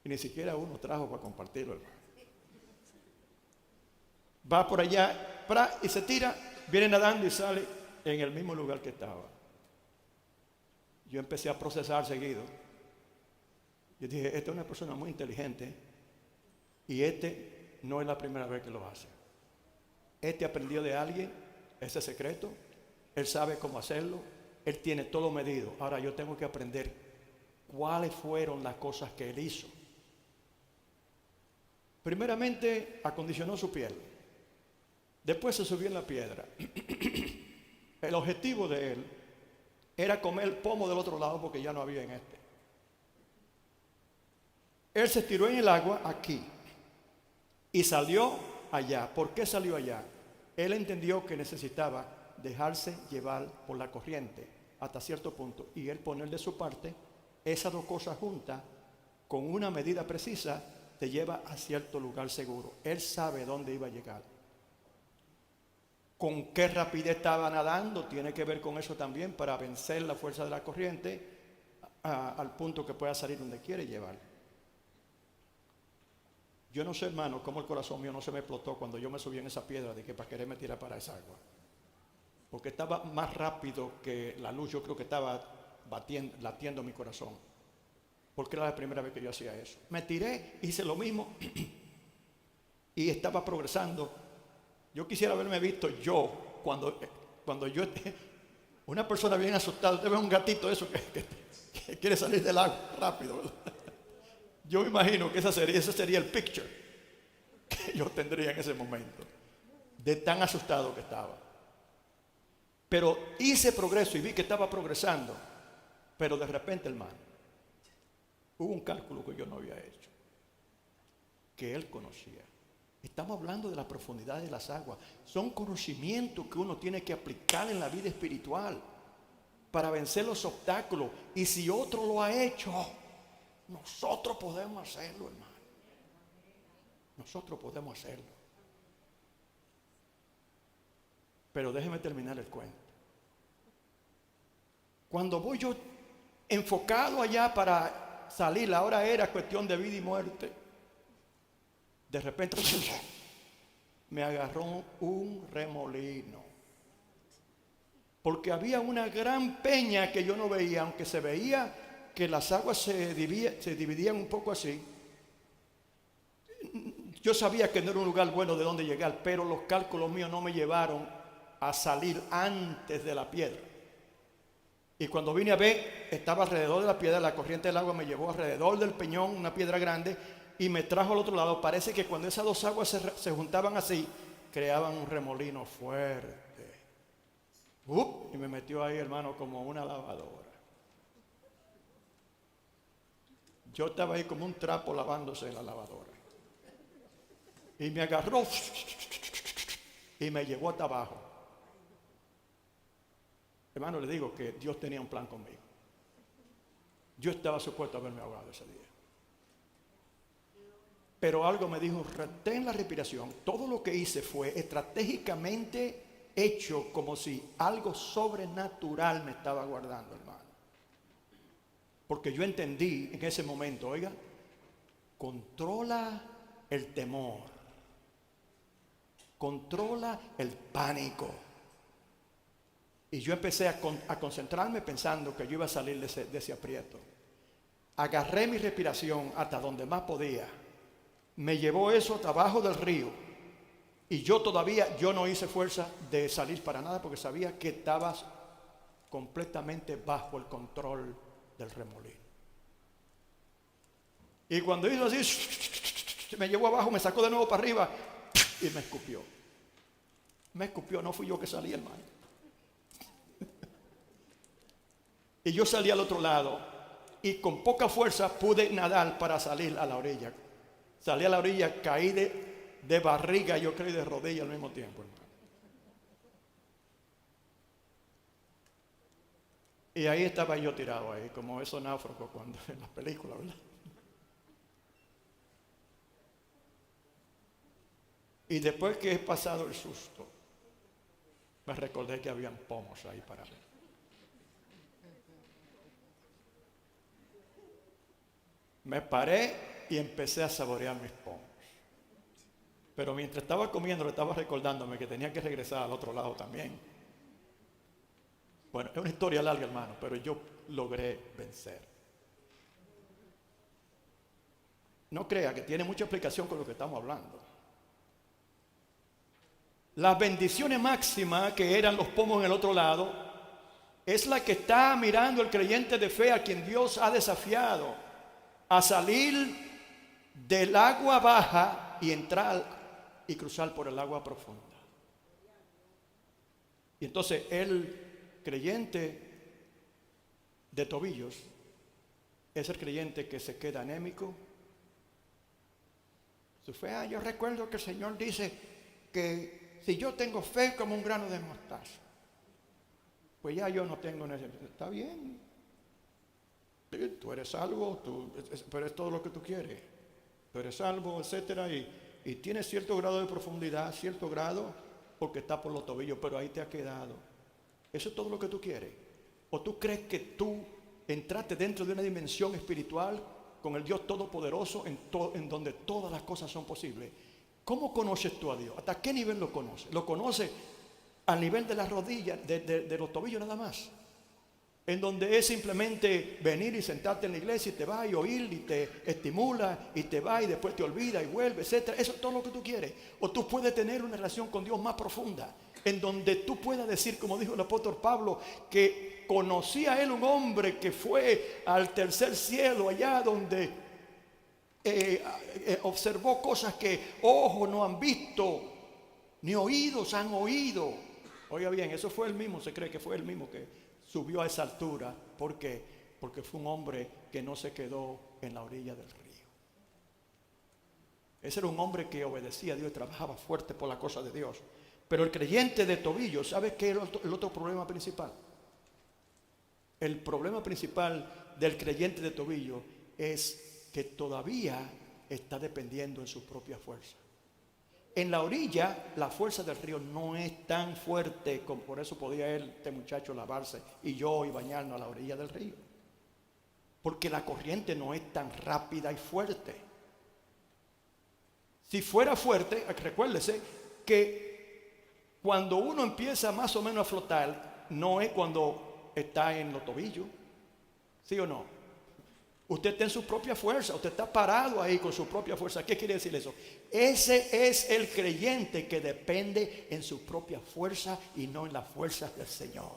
Y ni siquiera uno trajo para compartirlo, hermano. Va por allá, y se tira, viene nadando y sale en el mismo lugar que estaba. Yo empecé a procesar seguido. Yo dije, esta es una persona muy inteligente y este no es la primera vez que lo hace. Este aprendió de alguien ese secreto. Él sabe cómo hacerlo. Él tiene todo medido. Ahora yo tengo que aprender cuáles fueron las cosas que él hizo. Primeramente, acondicionó su piel. Después se subió en la piedra. El objetivo de él era comer el pomo del otro lado porque ya no había en este. Él se tiró en el agua aquí y salió allá. ¿Por qué salió allá? Él entendió que necesitaba dejarse llevar por la corriente hasta cierto punto y él poner de su parte. Esas dos cosas juntas con una medida precisa te lleva a cierto lugar seguro. Él sabe dónde iba a llegar. Con qué rapidez estaba nadando tiene que ver con eso también, para vencer la fuerza de la corriente al punto que pueda salir donde quiere llevar. Yo no sé, hermano, cómo el corazón mío no se me explotó cuando yo me subí en esa piedra de que para quererme tirar para esa agua. Porque estaba más rápido que la luz. Yo creo que estaba latiendo mi corazón. Porque era la primera vez que yo hacía eso. Me tiré, hice lo mismo y estaba progresando. Yo quisiera haberme visto yo cuando yo una persona bien asustada. Usted ve un gatito eso que quiere salir del agua rápido, ¿verdad? Yo me imagino que ese sería el picture que yo tendría en ese momento, de tan asustado que estaba. Pero hice progreso y vi que estaba progresando. Pero de repente, hermano, hubo un cálculo que yo no había hecho, que él conocía. Estamos hablando de la profundidad de las aguas. Son conocimientos que uno tiene que aplicar en la vida espiritual para vencer los obstáculos. Y si otro lo ha hecho, nosotros podemos hacerlo, hermano. Nosotros podemos hacerlo. Pero déjeme terminar el cuento. Cuando voy yo enfocado allá para salir, la hora era cuestión de vida y muerte. De repente me agarró un remolino. Porque había una gran peña que yo no veía, aunque se veía que las aguas se dividían un poco así. Yo sabía que no era un lugar bueno de donde llegar, pero los cálculos míos no me llevaron a salir antes de la piedra. Y cuando vine a ver, estaba alrededor de la piedra, la corriente del agua me llevó alrededor del peñón, una piedra grande, y me trajo al otro lado. Parece que cuando esas dos aguas se juntaban así, creaban un remolino fuerte. Y me metió ahí, hermano, como una lavadora. Yo estaba ahí como un trapo lavándose en la lavadora. Y me agarró y me llevó hasta abajo. Hermano, le digo que Dios tenía un plan conmigo. Yo estaba supuesto a haberme ahogado ese día. Pero algo me dijo, retén la respiración. Todo lo que hice fue estratégicamente hecho como si algo sobrenatural me estaba guardando, hermano. Porque yo entendí en ese momento, oiga, controla el temor, controla el pánico. Y yo empecé a concentrarme pensando que yo iba a salir de ese aprieto. Agarré mi respiración hasta donde más podía. Me llevó eso hasta abajo del río. Y yo no hice fuerza de salir para nada porque sabía que estabas completamente bajo el control del remolino. Y cuando hizo así, me llevó abajo, me sacó de nuevo para arriba y me escupió. Me escupió, no fui yo que salí, hermano. Y yo salí al otro lado y con poca fuerza pude nadar para salir a la orilla. Salí a la orilla, caí de barriga, yo creo, y de rodilla al mismo tiempo, hermano. Y ahí estaba yo tirado ahí, como esos náufragos cuando en las películas, ¿verdad? Y después que he pasado el susto, me recordé que habían pomos ahí para mí. Me paré y empecé a saborear mis pomos. Pero mientras estaba comiendo, estaba recordándome que tenía que regresar al otro lado también. Bueno, es una historia larga, hermano, pero yo logré vencer. No crea que tiene mucha explicación con lo que estamos hablando. Las bendiciones máximas, que eran los pomos en el otro lado, es la que está mirando el creyente de fe a quien Dios ha desafiado a salir del agua baja y entrar y cruzar por el agua profunda. Y entonces el creyente de tobillos es el creyente que se queda anémico. Su fe, yo recuerdo que el Señor dice que si yo tengo fe como un grano de mostaza, pues ya yo no tengo necesidad. Está bien. Sí, tú eres salvo, pero es todo lo que tú quieres. Tú eres salvo, etcétera, y tienes cierto grado de profundidad, cierto grado, porque está por los tobillos, pero ahí te ha quedado. ¿Eso es todo lo que tú quieres? ¿O tú crees que tú entraste dentro de una dimensión espiritual con el Dios Todopoderoso en donde todas las cosas son posibles? ¿Cómo conoces tú a Dios? ¿Hasta qué nivel lo conoces? ¿Lo conoces al nivel de las rodillas, de los tobillos nada más? En donde es simplemente venir y sentarte en la iglesia y te va y oír y te estimula y te va y después te olvida y vuelve, etcétera. Eso es todo lo que tú quieres. O tú puedes tener una relación con Dios más profunda, en donde tú puedas decir, como dijo el apóstol Pablo, que conocía a él un hombre que fue al tercer cielo, allá donde observó cosas que ojos no han visto, ni oídos han oído. Oiga bien, eso fue el mismo, se cree que fue el mismo que subió a esa altura. ¿Por qué? Porque fue un hombre que no se quedó en la orilla del río. Ese era un hombre que obedecía a Dios y trabajaba fuerte por la cosa de Dios. Pero el creyente de tobillo, ¿sabe qué es el otro problema principal? El problema principal del creyente de tobillo es que todavía está dependiendo en su propia fuerza. En la orilla, la fuerza del río no es tan fuerte como por eso podía este muchacho lavarse y yo y bañarnos a la orilla del río. Porque la corriente no es tan rápida y fuerte. Si fuera fuerte, recuérdese que cuando uno empieza más o menos a flotar, no es cuando está en los tobillos, ¿sí o no? Usted está en su propia fuerza, usted está parado ahí con su propia fuerza. ¿Qué quiere decir eso? Ese es el creyente que depende en su propia fuerza y no en las fuerzas del Señor.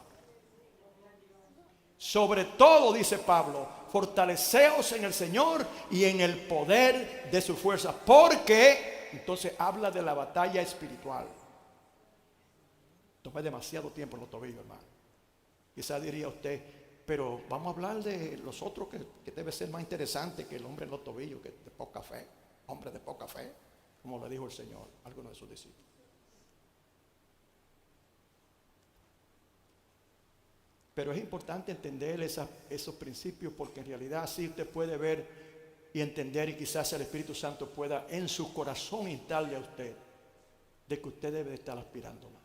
Sobre todo, dice Pablo, fortaleceos en el Señor y en el poder de su fuerza. Porque, entonces habla de la batalla espiritual. Tomé demasiado tiempo en los tobillos, hermano. Quizás diría usted, pero vamos a hablar de los otros que debe ser más interesante que el hombre en los tobillos, que es de poca fe, hombre de poca fe, como le dijo el Señor a algunos de sus discípulos. Pero es importante entender esos principios, porque en realidad así usted puede ver y entender, y quizás el Espíritu Santo pueda en su corazón instarle a usted de que usted debe de estar aspirando más,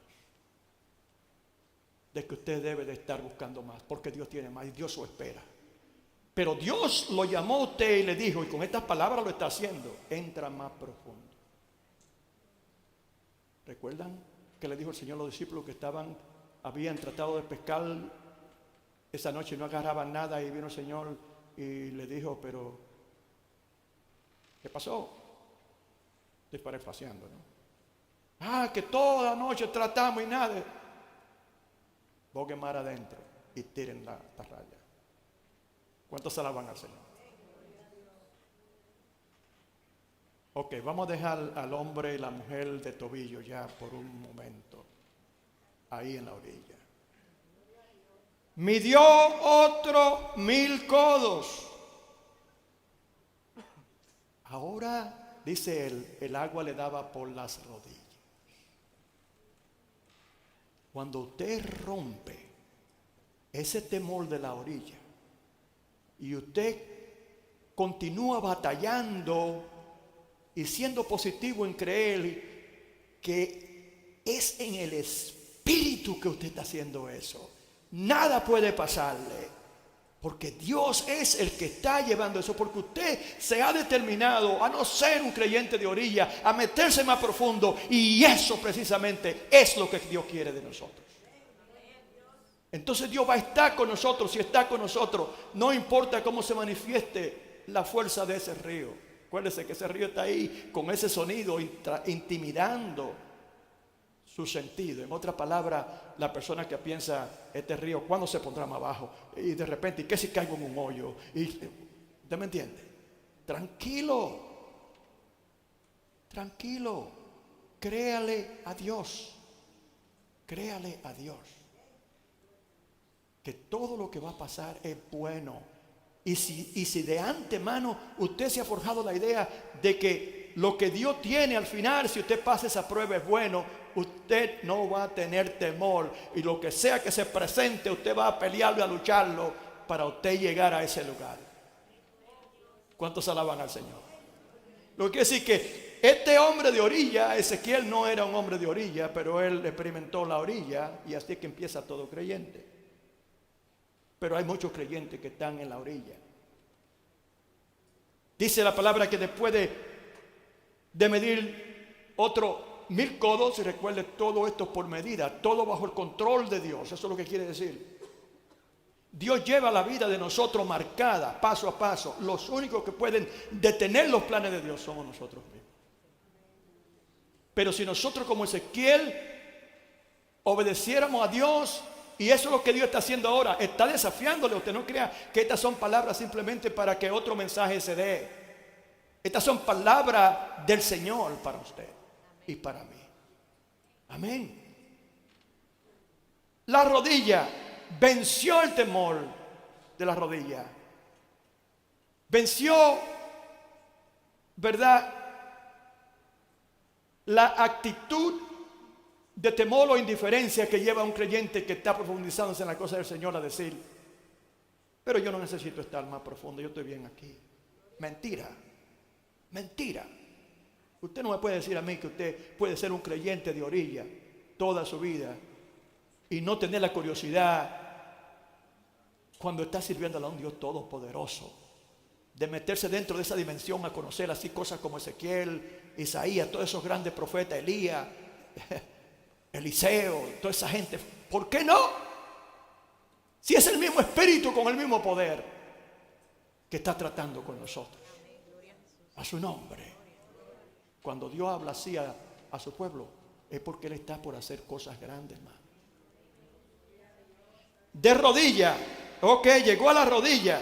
de que usted debe de estar buscando más, porque Dios tiene más y Dios lo espera. Pero Dios lo llamó a usted y le dijo, y con estas palabras lo está haciendo, entra más profundo. ¿Recuerdan que le dijo el Señor a los discípulos que habían tratado de pescar esa noche y no agarraban nada? Y vino el Señor y le dijo, pero ¿qué pasó? Estoy parafraseando, ¿no? Que toda la noche tratamos y nada. Boguen mar adentro y tiren la raya. ¿Cuántos alaban al Señor? Ok, vamos a dejar al hombre y la mujer de tobillo ya por un momento ahí en la orilla. Midió otro 1000 codos. Ahora, dice él, el agua le daba por las rodillas. Cuando usted rompe ese temor de la orilla y usted continúa batallando y siendo positivo en creer que es en el Espíritu que usted está haciendo eso, nada puede pasarle. Porque Dios es el que está llevando eso. Porque usted se ha determinado a no ser un creyente de orilla, a meterse más profundo. Y eso precisamente es lo que Dios quiere de nosotros. Entonces Dios va a estar con nosotros. Si está con nosotros, no importa cómo se manifieste la fuerza de ese río. Acuérdese que ese río está ahí con ese sonido intimidando su sentido. En otras palabras, la persona que piensa, este río, ¿cuándo se pondrá más bajo? Y de repente, ¿y qué si caigo en un hoyo? ¿Usted me entiende? Tranquilo, tranquilo, créale a Dios, créale a Dios, que todo lo que va a pasar es bueno. Y si de antemano usted se ha forjado la idea de que lo que Dios tiene al final, si usted pasa esa prueba, es bueno, usted no va a tener temor. Y lo que sea que se presente, usted va a pelearlo y a lucharlo para usted llegar a ese lugar. ¿Cuántos alaban al Señor? Lo que quiere decir que este hombre de orilla, Ezequiel no era un hombre de orilla, pero él experimentó la orilla, y así es que empieza todo creyente. Pero hay muchos creyentes que están en la orilla. Dice la palabra que después de medir otro 1000 codos, y recuerde, todo esto por medida, todo bajo el control de Dios. Eso es lo que quiere decir. Dios lleva la vida de nosotros marcada paso a paso. Los únicos que pueden detener los planes de Dios somos nosotros mismos. Pero si nosotros, como Ezequiel, obedeciéramos a Dios, y eso es lo que Dios está haciendo ahora, está desafiándole. Usted no crea que estas son palabras simplemente para que otro mensaje se dé. Estas son palabras del Señor para usted y para mí. Amén. La rodilla, venció el temor de la rodilla. Venció, ¿verdad?, la actitud de temor o indiferencia que lleva a un creyente que está profundizándose en la cosa del Señor a decir: pero yo no necesito estar más profundo, yo estoy bien aquí. Mentira, mentira. Usted no me puede decir a mí que usted puede ser un creyente de orilla toda su vida y no tener la curiosidad, cuando está sirviendo a un Dios todopoderoso, de meterse dentro de esa dimensión a conocer así cosas como Ezequiel, Isaías, todos esos grandes profetas, Elías, Eliseo, toda esa gente. ¿Por qué no? Si es el mismo espíritu con el mismo poder que está tratando con nosotros. A su nombre. Cuando Dios habla así a su pueblo, es porque Él está por hacer cosas grandes, hermano. De rodilla, ok, llegó a la rodilla.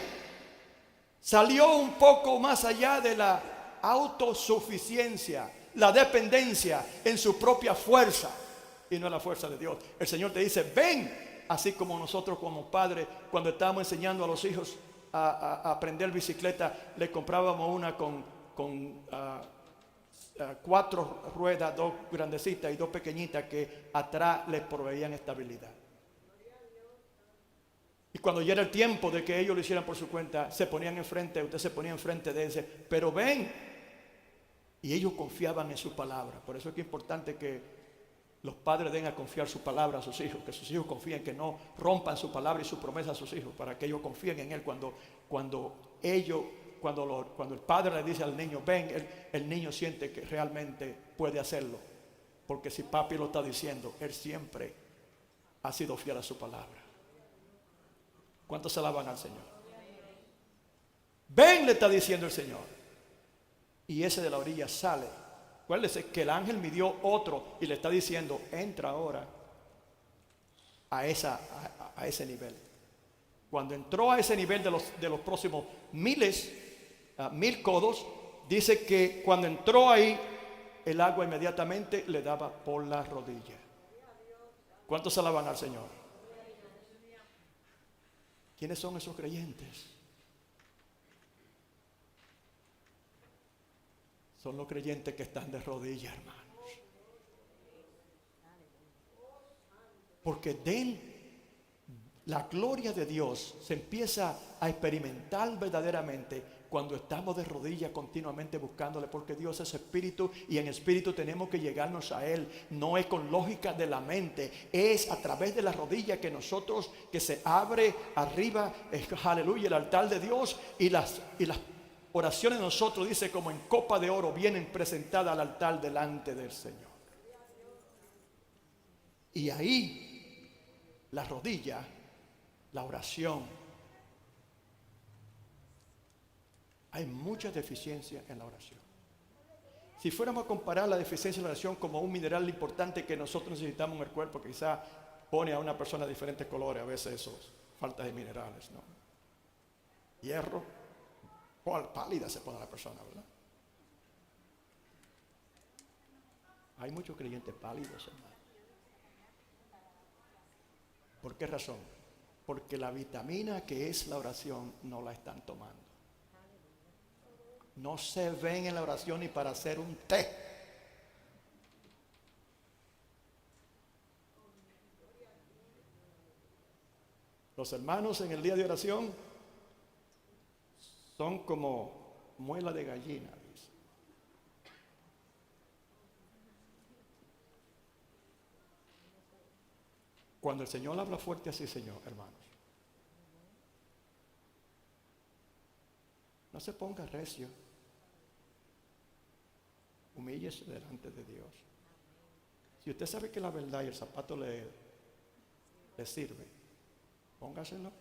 Salió un poco más allá de la autosuficiencia, la dependencia en su propia fuerza y no en la fuerza de Dios. El Señor te dice: ven, así como nosotros como padres, cuando estábamos enseñando a los hijos a aprender bicicleta, le comprábamos una con 4 ruedas, 2 grandecitas y 2 pequeñitas que atrás les proveían estabilidad. Y cuando ya era el tiempo de que ellos lo hicieran por su cuenta, se ponían enfrente, usted se ponía enfrente de ese, pero ven. Y ellos confiaban en su palabra. Por eso es que es importante que los padres den a confiar su palabra a sus hijos, que sus hijos confíen, que no rompan su palabra y su promesa a sus hijos, para que ellos confíen en Él cuando el padre le dice al niño: ven, el niño siente que realmente puede hacerlo, porque si papi lo está diciendo, él siempre ha sido fiel a su palabra. ¿Cuántos alaban al Señor? Ven, le está diciendo el Señor. Y ese de la orilla sale. Acuérdese que el ángel midió otro y le está diciendo: entra ahora a ese nivel. Cuando entró a ese nivel de los próximos 1000 codos, dice que cuando entró ahí, el agua inmediatamente le daba por la rodilla. ¿Cuántos alaban al Señor? ¿Quiénes son esos creyentes? Son los creyentes que están de rodillas, hermanos. Porque La gloria de Dios se empieza a experimentar verdaderamente cuando estamos de rodillas continuamente buscándole, porque Dios es espíritu y en espíritu tenemos que llegarnos a Él. No es con lógica de la mente, es a través de las rodillas que nosotros, que se abre arriba, aleluya, el altar de Dios, y las oraciones de nosotros, dice, como en copa de oro, vienen presentadas al altar delante del Señor. Y ahí la rodilla, la oración, hay mucha deficiencia en la oración. Si fuéramos a comparar la deficiencia en la oración como un mineral importante que nosotros necesitamos en el cuerpo, que quizá pone a una persona de diferentes colores, a veces esos, falta de minerales, ¿no? Hierro, pálida se pone la persona, ¿verdad? Hay muchos creyentes pálidos, hermano. ¿Por qué razón? Porque la vitamina que es la oración no la están tomando. No se ven en la oración ni para hacer un té. Los hermanos en el día de oración son como muela de gallina, dice. Cuando el Señor habla fuerte así, Señor, hermanos, no se ponga recio. Humíllese delante de Dios. Si usted sabe que la verdad y el zapato le sirve, póngaselo.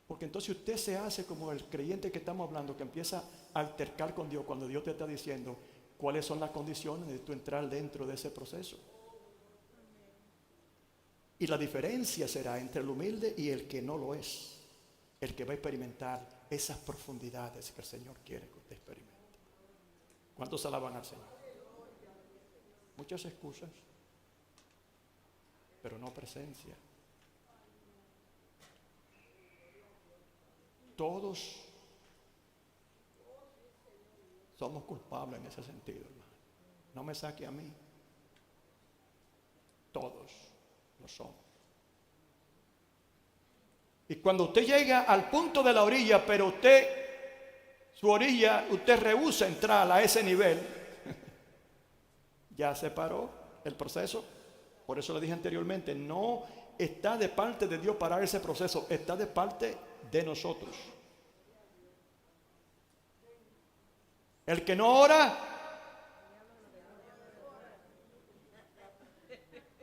Porque entonces usted se hace como el creyente que estamos hablando, que empieza a altercar con Dios cuando Dios te está diciendo cuáles son las condiciones de tú entrar dentro de ese proceso. Y la diferencia será entre el humilde y el que no lo es, el que va a experimentar esas profundidades que el Señor quiere que usted experimente. ¿Cuántos alaban al Señor? Muchas excusas, pero no presencia. Todos somos culpables en ese sentido, hermano. No me saque a mí. Todos lo somos. Y cuando usted llega al punto de la orilla, pero su orilla, usted rehúsa entrar a ese nivel, ya se paró el proceso. Por eso le dije anteriormente, no está de parte de Dios parar ese proceso, está de parte de nosotros. El que no ora,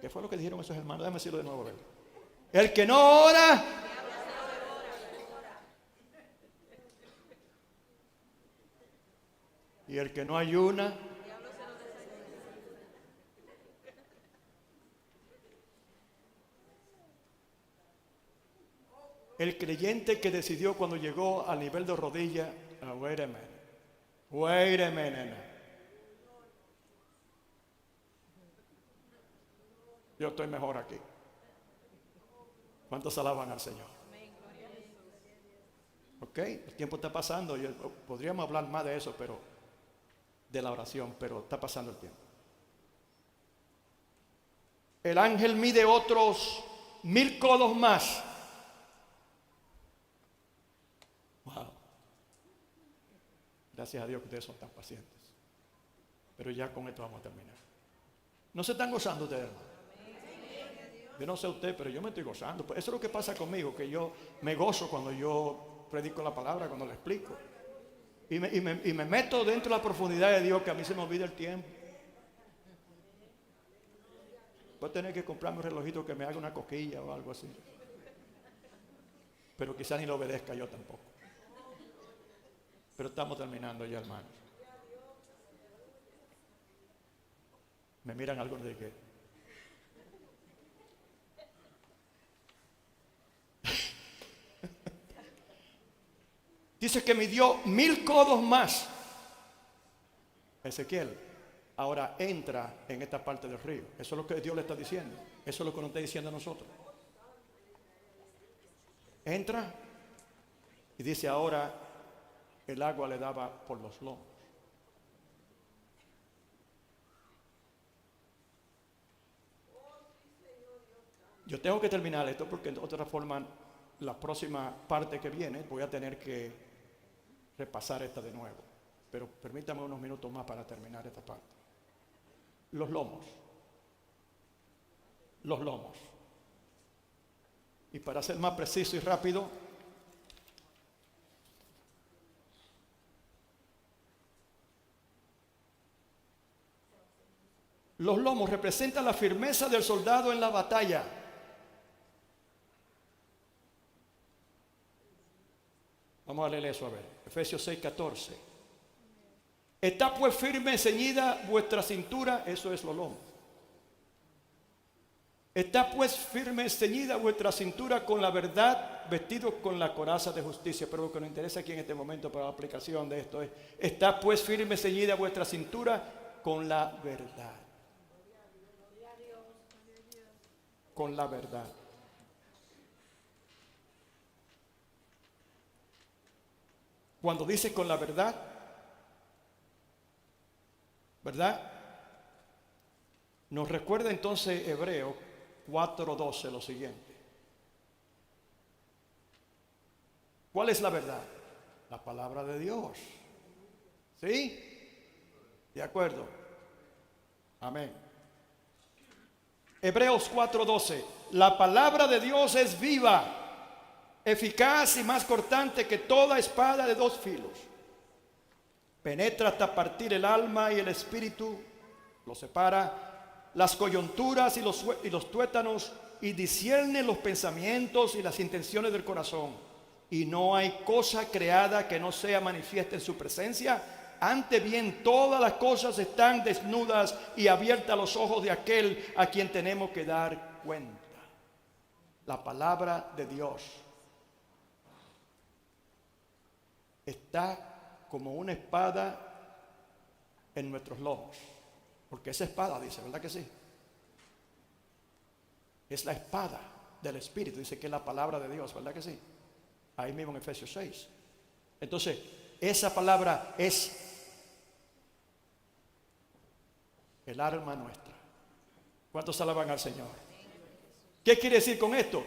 ¿qué fue lo que dijeron esos hermanos? Déjame decirlo de nuevo. El que no ora, y el que no ayuna, el creyente que decidió cuando llegó al nivel de rodilla, wait a minute. Yo estoy mejor aquí. ¿Cuántos alaban al Señor? Ok, el tiempo está pasando. Podríamos hablar más de eso, pero de la oración, pero está pasando el tiempo. El ángel mide otros 1000 codos más. Wow. Gracias a Dios que ustedes son tan pacientes. Pero ya con esto vamos a terminar. ¿No se están gozando ustedes, hermano? Yo no sé usted, pero yo me estoy gozando. Eso es lo que pasa conmigo, que yo me gozo cuando yo predico la palabra, cuando la explico. Y me meto dentro de la profundidad de Dios, que a mí se me olvida el tiempo. Voy a tener que comprarme un relojito que me haga una coquilla o algo así. Pero quizás ni lo obedezca yo tampoco. Pero estamos terminando ya, hermanos. Me miran algunos de que... Dice que midió 1000 codos más. Ezequiel, ahora entra en esta parte del río. Eso es lo que Dios le está diciendo. Eso es lo que nos está diciendo a nosotros. Entra y dice ahora el agua le daba por los lomos. Yo tengo que terminar esto porque de otra forma la próxima parte que viene voy a tener que repasar esta de nuevo. Pero permítame unos minutos más para terminar esta parte. Los lomos. Los lomos. Y para ser más preciso y rápido, los lomos representan la firmeza del soldado en la batalla. Vamos a leer eso a ver. Efesios 6:14. Está pues firme, ceñida vuestra cintura, eso es los lomos. Está pues firme, ceñida vuestra cintura con la verdad, vestidos con la coraza de justicia. Pero lo que nos interesa aquí en este momento para la aplicación de esto es: está pues firme, ceñida vuestra cintura con la verdad. Con la verdad. Cuando dice con la verdad, ¿verdad? Nos recuerda entonces Hebreos 4:12 lo siguiente. ¿Cuál es la verdad? La palabra de Dios. ¿Sí? ¿De acuerdo? Amén. Hebreos 4:12. La palabra de Dios es viva, eficaz y más cortante que toda espada de dos filos. Penetra hasta partir el alma y el espíritu, lo separa, las coyunturas y los tuétanos, y discierne los pensamientos y las intenciones del corazón. Y no hay cosa creada que no sea manifiesta en su presencia. Antes bien, todas las cosas están desnudas y abiertas a los ojos de aquel a quien tenemos que dar cuenta. La palabra de Dios está como una espada en nuestros lomos. Porque esa espada dice, ¿verdad que sí? Es la espada del Espíritu, dice que es la palabra de Dios, ¿verdad que sí? Ahí mismo en Efesios 6. Entonces, esa palabra es el arma nuestra. ¿Cuántos alaban al Señor? ¿Qué quiere decir con esto?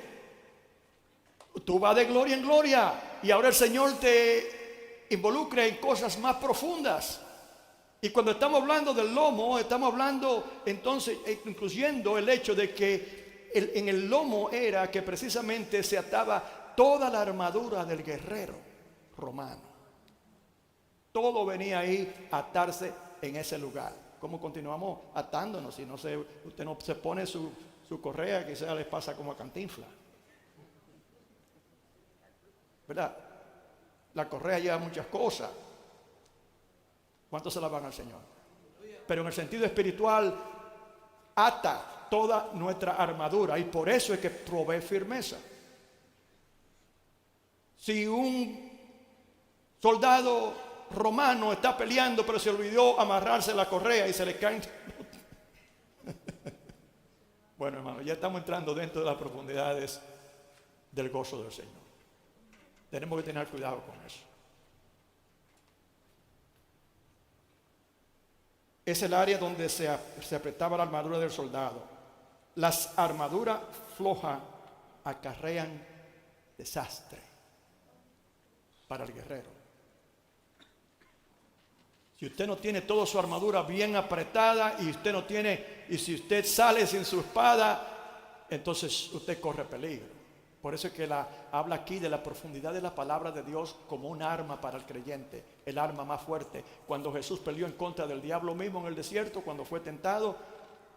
Tú vas de gloria en gloria y ahora el Señor te involucra en cosas más profundas. Y cuando estamos hablando del lomo, estamos hablando entonces, incluyendo el hecho de que en el lomo era que precisamente se ataba toda la armadura del guerrero romano. Todo venía ahí a atarse en ese lugar. ¿Cómo continuamos atándonos? Si no usted no se pone su correa, quizás les pasa como a Cantinflas, ¿verdad? La correa lleva muchas cosas. ¿Cuántos se la van al Señor? Pero en el sentido espiritual, ata toda nuestra armadura, y por eso es que provee firmeza. Si un soldado romano está peleando pero se olvidó amarrarse la correa y se le caen. Bueno, hermano, ya estamos entrando dentro de las profundidades del gozo del Señor. Tenemos que tener cuidado con eso. Es el área donde se apretaba la armadura del soldado. Las armaduras flojas acarrean desastre para el guerrero. Si usted no tiene toda su armadura bien apretada y si usted sale sin su espada, entonces usted corre peligro. Por eso es que habla aquí de la profundidad de la palabra de Dios como un arma para el creyente, el arma más fuerte. Cuando Jesús peleó en contra del diablo mismo en el desierto, cuando fue tentado,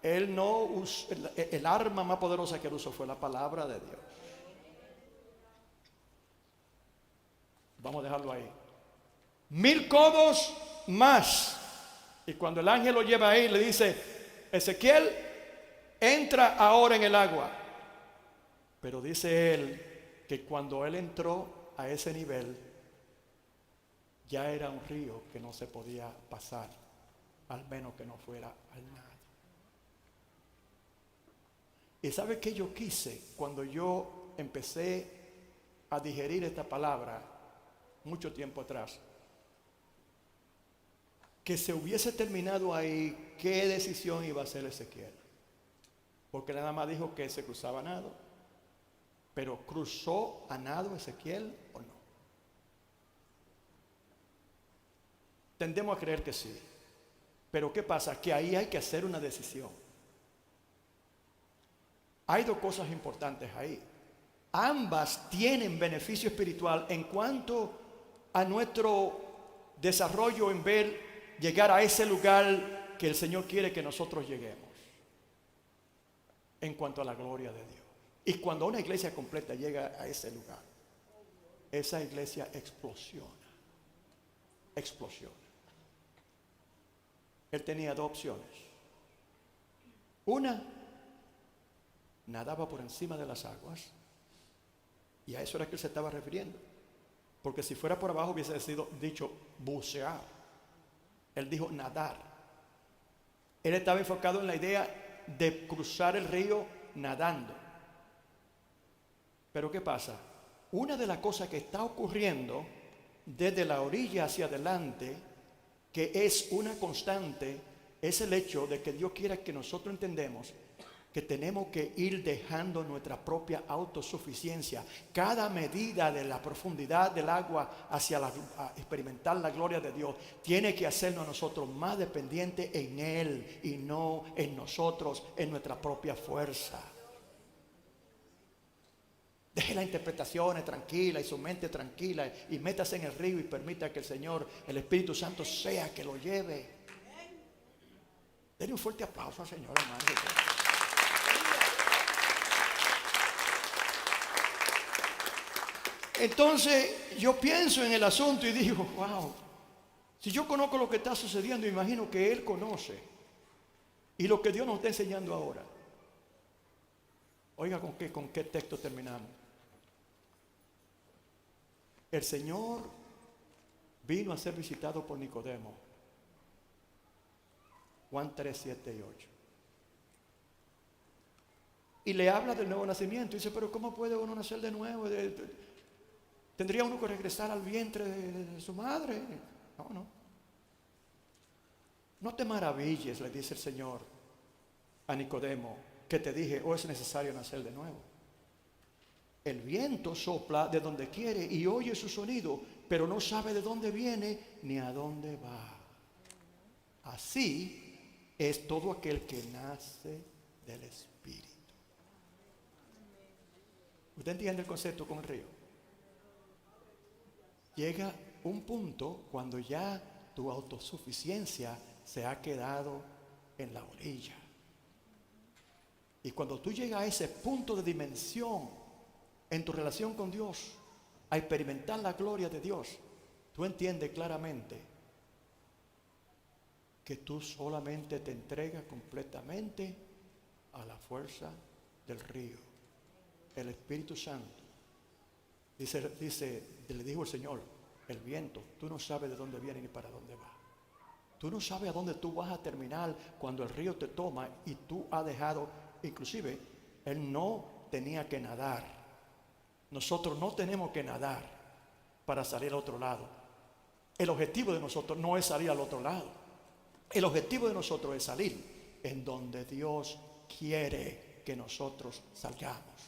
el arma más poderosa que él usó fue la palabra de Dios. Vamos a dejarlo ahí. 1000 codos más. Y cuando el ángel lo lleva ahí, le dice: Ezequiel, entra ahora en el agua. Pero dice él que cuando él entró a ese nivel, ya era un río que no se podía pasar, al menos que no fuera al nado. ¿Y sabe qué yo quise cuando yo empecé a digerir esta palabra mucho tiempo atrás? Que se hubiese terminado ahí, ¿qué decisión iba a hacer Ezequiel? porque nada más dijo que se cruzaba a nado. Pero ¿cruzó a nado Ezequiel o no? Tendemos a creer que sí. Pero ¿qué pasa? Que ahí hay que hacer una decisión. Hay dos cosas importantes ahí. Ambas tienen beneficio espiritual en cuanto a nuestro desarrollo en ver llegar a ese lugar que el Señor quiere que nosotros lleguemos. En cuanto a la gloria de Dios. Y cuando una iglesia completa llega a ese lugar, esa iglesia explosiona. Explosiona. Él tenía dos opciones. Una, nadaba por encima de las aguas. Y a eso era que él se estaba refiriendo. Porque si fuera por abajo hubiese sido dicho bucear. Él dijo nadar. Él estaba enfocado en la idea de cruzar el río nadando. Pero ¿qué pasa? Una de las cosas que está ocurriendo desde la orilla hacia adelante, que es una constante, es el hecho de que Dios quiere que nosotros entendemos que tenemos que ir dejando nuestra propia autosuficiencia. Cada medida de la profundidad del agua hacia a experimentar la gloria de Dios tiene que hacernos a nosotros más dependientes en Él y no en nosotros, en nuestra propia fuerza. Deje las interpretaciones tranquilas y su mente tranquila y métase en el río y permita que el Señor, el Espíritu Santo, sea que lo lleve. Denle un fuerte aplauso al Señor, hermano. Entonces yo pienso en el asunto y digo, wow, si yo conozco lo que está sucediendo, imagino que Él conoce y lo que Dios nos está enseñando ahora. Oiga, ¿con qué texto terminamos? El Señor vino a ser visitado por Nicodemo. Juan 3, 7 y 8. Y le habla del nuevo nacimiento. Y dice, pero ¿cómo puede uno nacer de nuevo? ¿Tendría uno que regresar al vientre de su madre? No. No te maravilles, le dice el Señor a Nicodemo, que te dije, es necesario nacer de nuevo. El viento sopla de donde quiere y oye su sonido, pero no sabe de dónde viene ni a dónde va. Así es todo aquel que nace del Espíritu. ¿Usted entiende el concepto con el río? Llega un punto cuando ya tu autosuficiencia se ha quedado en la orilla. Y cuando tú llegas a ese punto de dimensión en tu relación con Dios, a experimentar la gloria de Dios, tú entiendes claramente que tú solamente te entregas completamente a la fuerza del río, el Espíritu Santo. Le dijo el Señor, el viento, tú no sabes de dónde viene ni para dónde va. Tú no sabes a dónde tú vas a terminar cuando el río te toma y tú has dejado, inclusive, él no tenía que nadar. Nosotros no tenemos que nadar para salir al otro lado. El objetivo de nosotros no es salir al otro lado. El objetivo de nosotros es salir en donde Dios quiere que nosotros salgamos.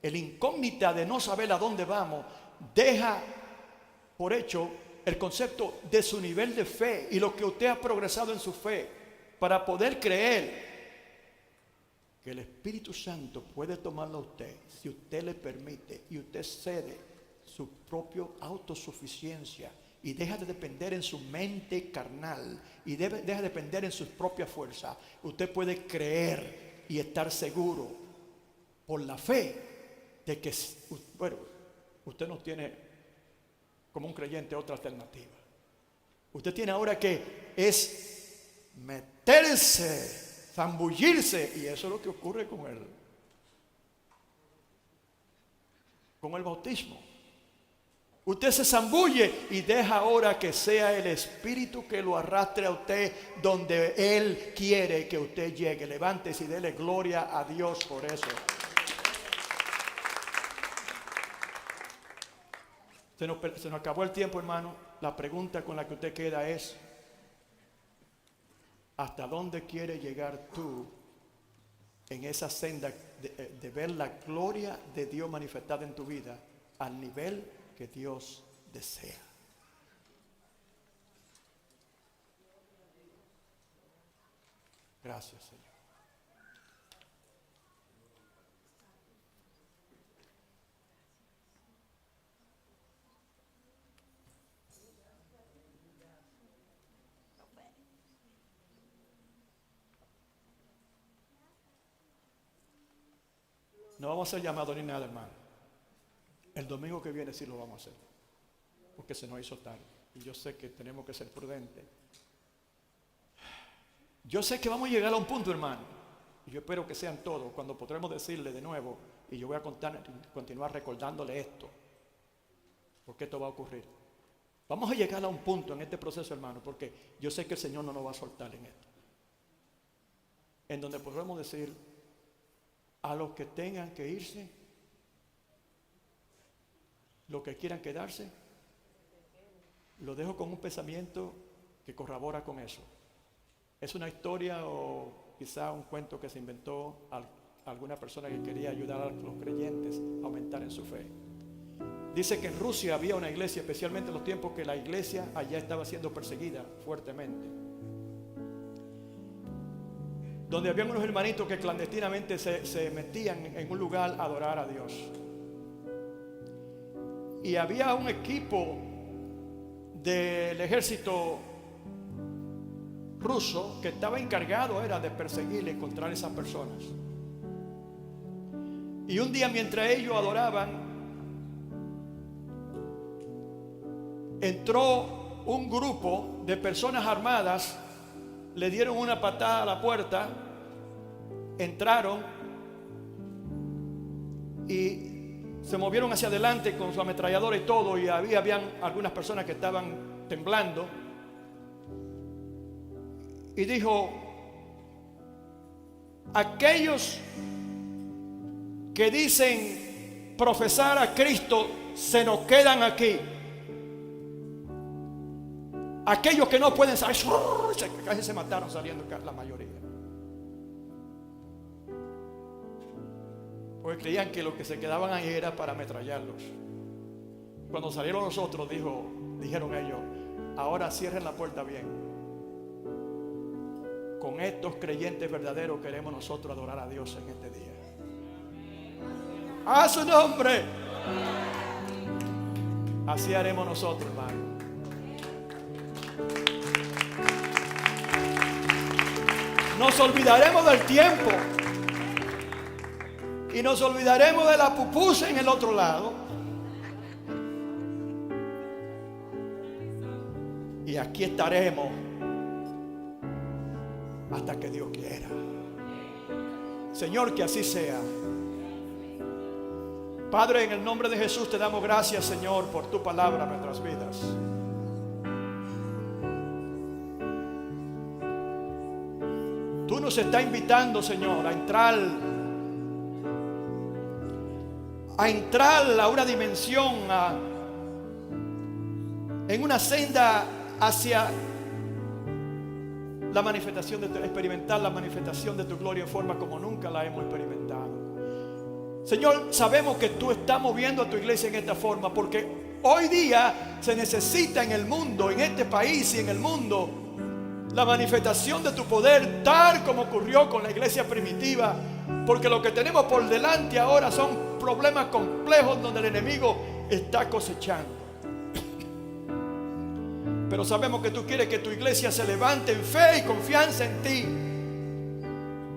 El incógnita de no saber a dónde vamos deja por hecho el concepto de su nivel de fe y lo que usted ha progresado en su fe para poder creer que el Espíritu Santo puede tomarlo a usted si usted le permite y usted cede su propia autosuficiencia y deja de depender en su mente carnal y deja de depender en sus propias fuerzas. Usted puede creer y estar seguro por la fe de que, bueno, usted no tiene como un creyente otra alternativa. Usted tiene ahora que es meterse, zambullirse, y eso es lo que ocurre con el bautismo. Usted se zambulle y deja ahora que sea el Espíritu que lo arrastre a usted donde Él quiere que usted llegue. Levántese y dele gloria a Dios por eso. Se nos acabó el tiempo, hermano. La pregunta con la que usted queda es: ¿hasta dónde quiere llegar tú en esa senda de ver la gloria de Dios manifestada en tu vida al nivel que Dios desea. Gracias, Señor. No vamos a hacer llamado ni nada, hermano. El domingo que viene sí lo vamos a hacer, porque se nos hizo tarde. Y yo sé que tenemos que ser prudentes. Yo sé que vamos a llegar a un punto, hermano, y yo espero que sean todos, cuando podremos decirle de nuevo, y yo voy a continuar recordándole esto, porque esto va a ocurrir. Vamos a llegar a un punto en este proceso, hermano, porque yo sé que el Señor no nos va a soltar en esto, en donde podremos decir a los que tengan que irse, los que quieran quedarse, lo dejo con un pensamiento que corrobora con eso. Es una historia o quizá un cuento que se inventó alguna persona que quería ayudar a los creyentes a aumentar en su fe. Dice que en Rusia había una iglesia, especialmente en los tiempos que la iglesia allá estaba siendo perseguida fuertemente, donde habían unos hermanitos que clandestinamente se metían en un lugar a adorar a Dios. Y había un equipo del ejército ruso que estaba encargado era de perseguir y encontrar a esas personas. Y un día, mientras ellos adoraban, entró un grupo de personas armadas, le dieron una patada a la puerta, entraron y se movieron hacia adelante con su ametralladora y todo, y habían algunas personas que estaban temblando. Y dijo: aquellos que dicen profesar a Cristo se nos quedan aquí. Aquellos que no pueden salir, casi se mataron saliendo la mayoría, porque creían que los que se quedaban ahí era para ametrallarlos. Cuando salieron los otros, dijeron ellos: ahora cierren la puerta bien. Con estos creyentes verdaderos queremos nosotros adorar a Dios en este día. ¡A su nombre! Así haremos nosotros, hermano. Nos olvidaremos del tiempo y nos olvidaremos de la pupusa en el otro lado, y aquí estaremos hasta que Dios quiera. Señor, que así sea. Padre, en el nombre de Jesús te damos gracias, Señor, por tu palabra en nuestras vidas. Tú nos estás invitando, Señor, a entrar a una dimensión, en una senda hacia la manifestación experimentar la manifestación de tu gloria en forma como nunca la hemos experimentado. Señor, sabemos que tú estás moviendo a tu iglesia en esta forma, porque hoy día se necesita en el mundo, en este país y en el mundo, la manifestación de tu poder, tal como ocurrió con la iglesia primitiva, porque lo que tenemos por delante ahora son problemas complejos donde el enemigo está cosechando. Pero sabemos que tú quieres que tu iglesia se levante en fe y confianza en ti,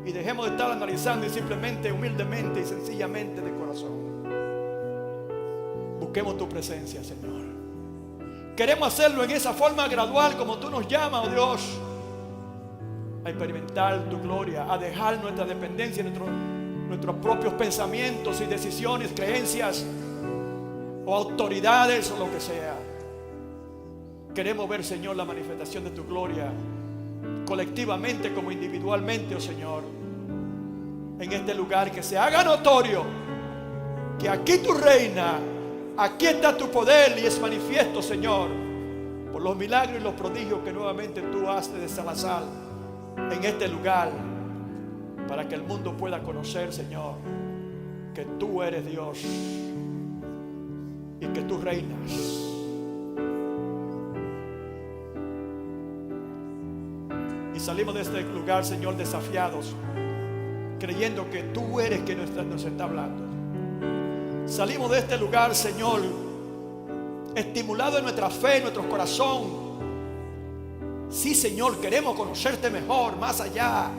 y dejemos de estar analizando y simplemente, humildemente y sencillamente de corazón busquemos tu presencia, Señor. Queremos hacerlo en esa forma gradual como tú nos llamas, oh Dios, a experimentar tu gloria, a dejar nuestra dependencia, nuestros propios pensamientos y decisiones, creencias o autoridades o lo que sea. Queremos ver, Señor, la manifestación de tu gloria colectivamente como individualmente, oh Señor, en este lugar, que se haga notorio que aquí tú reinas, aquí está tu poder y es manifiesto, Señor, por los milagros y los prodigios que nuevamente tú haces de Salazar en este lugar. para que el mundo pueda conocer, Señor, que tú eres Dios y que tú reinas. Y salimos de este lugar, Señor, desafiados, creyendo que tú eres quien nos está hablando. Salimos de este lugar, Señor, estimulado en nuestra fe, en nuestro corazón. Sí, Señor, queremos conocerte mejor, más allá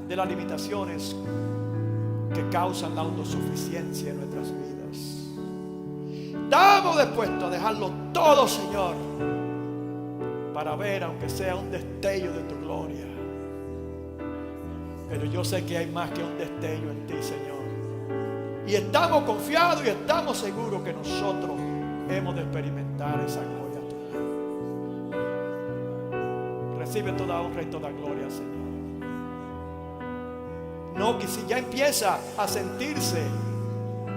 de las limitaciones que causan la autosuficiencia en nuestras vidas. Estamos dispuestos a dejarlo todo, Señor, para ver, aunque sea un destello de tu gloria. Pero yo sé que hay más que un destello en ti, Señor. Y estamos confiados y estamos seguros que nosotros hemos de experimentar esa gloria tuya. Recibe toda honra y toda gloria, Señor. No, que si ya empieza a sentirse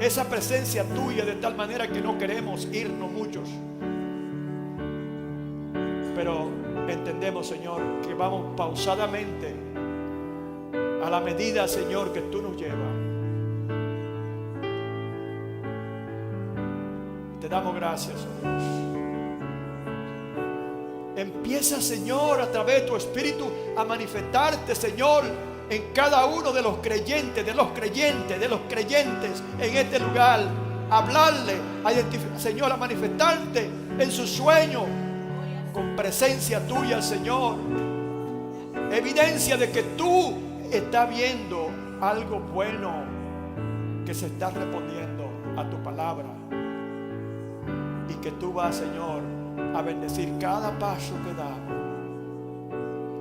esa presencia tuya de tal manera que no queremos irnos muchos. Pero entendemos, Señor, que vamos pausadamente a la medida, Señor, que tú nos llevas. Te damos gracias, oh Dios. Empieza, Señor, a través de tu Espíritu a manifestarte, Señor, en cada uno de los creyentes, en este lugar. Hablarle, Señor, a manifestarte en su sueño con presencia tuya, Señor. Evidencia de que tú estás viendo algo bueno que se está respondiendo a tu palabra. Y que tú vas, Señor, a bendecir cada paso que damos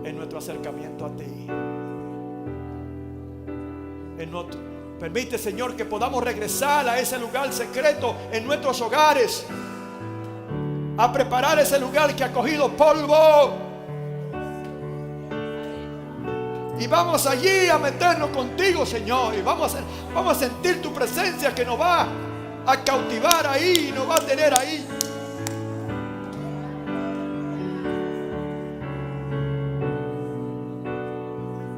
en nuestro acercamiento a ti. Permite, Señor, que podamos regresar a ese lugar secreto en nuestros hogares, a preparar ese lugar que ha cogido polvo, y vamos allí a meternos contigo, Señor, y vamos a sentir tu presencia que nos va a cautivar ahí, nos va a tener ahí.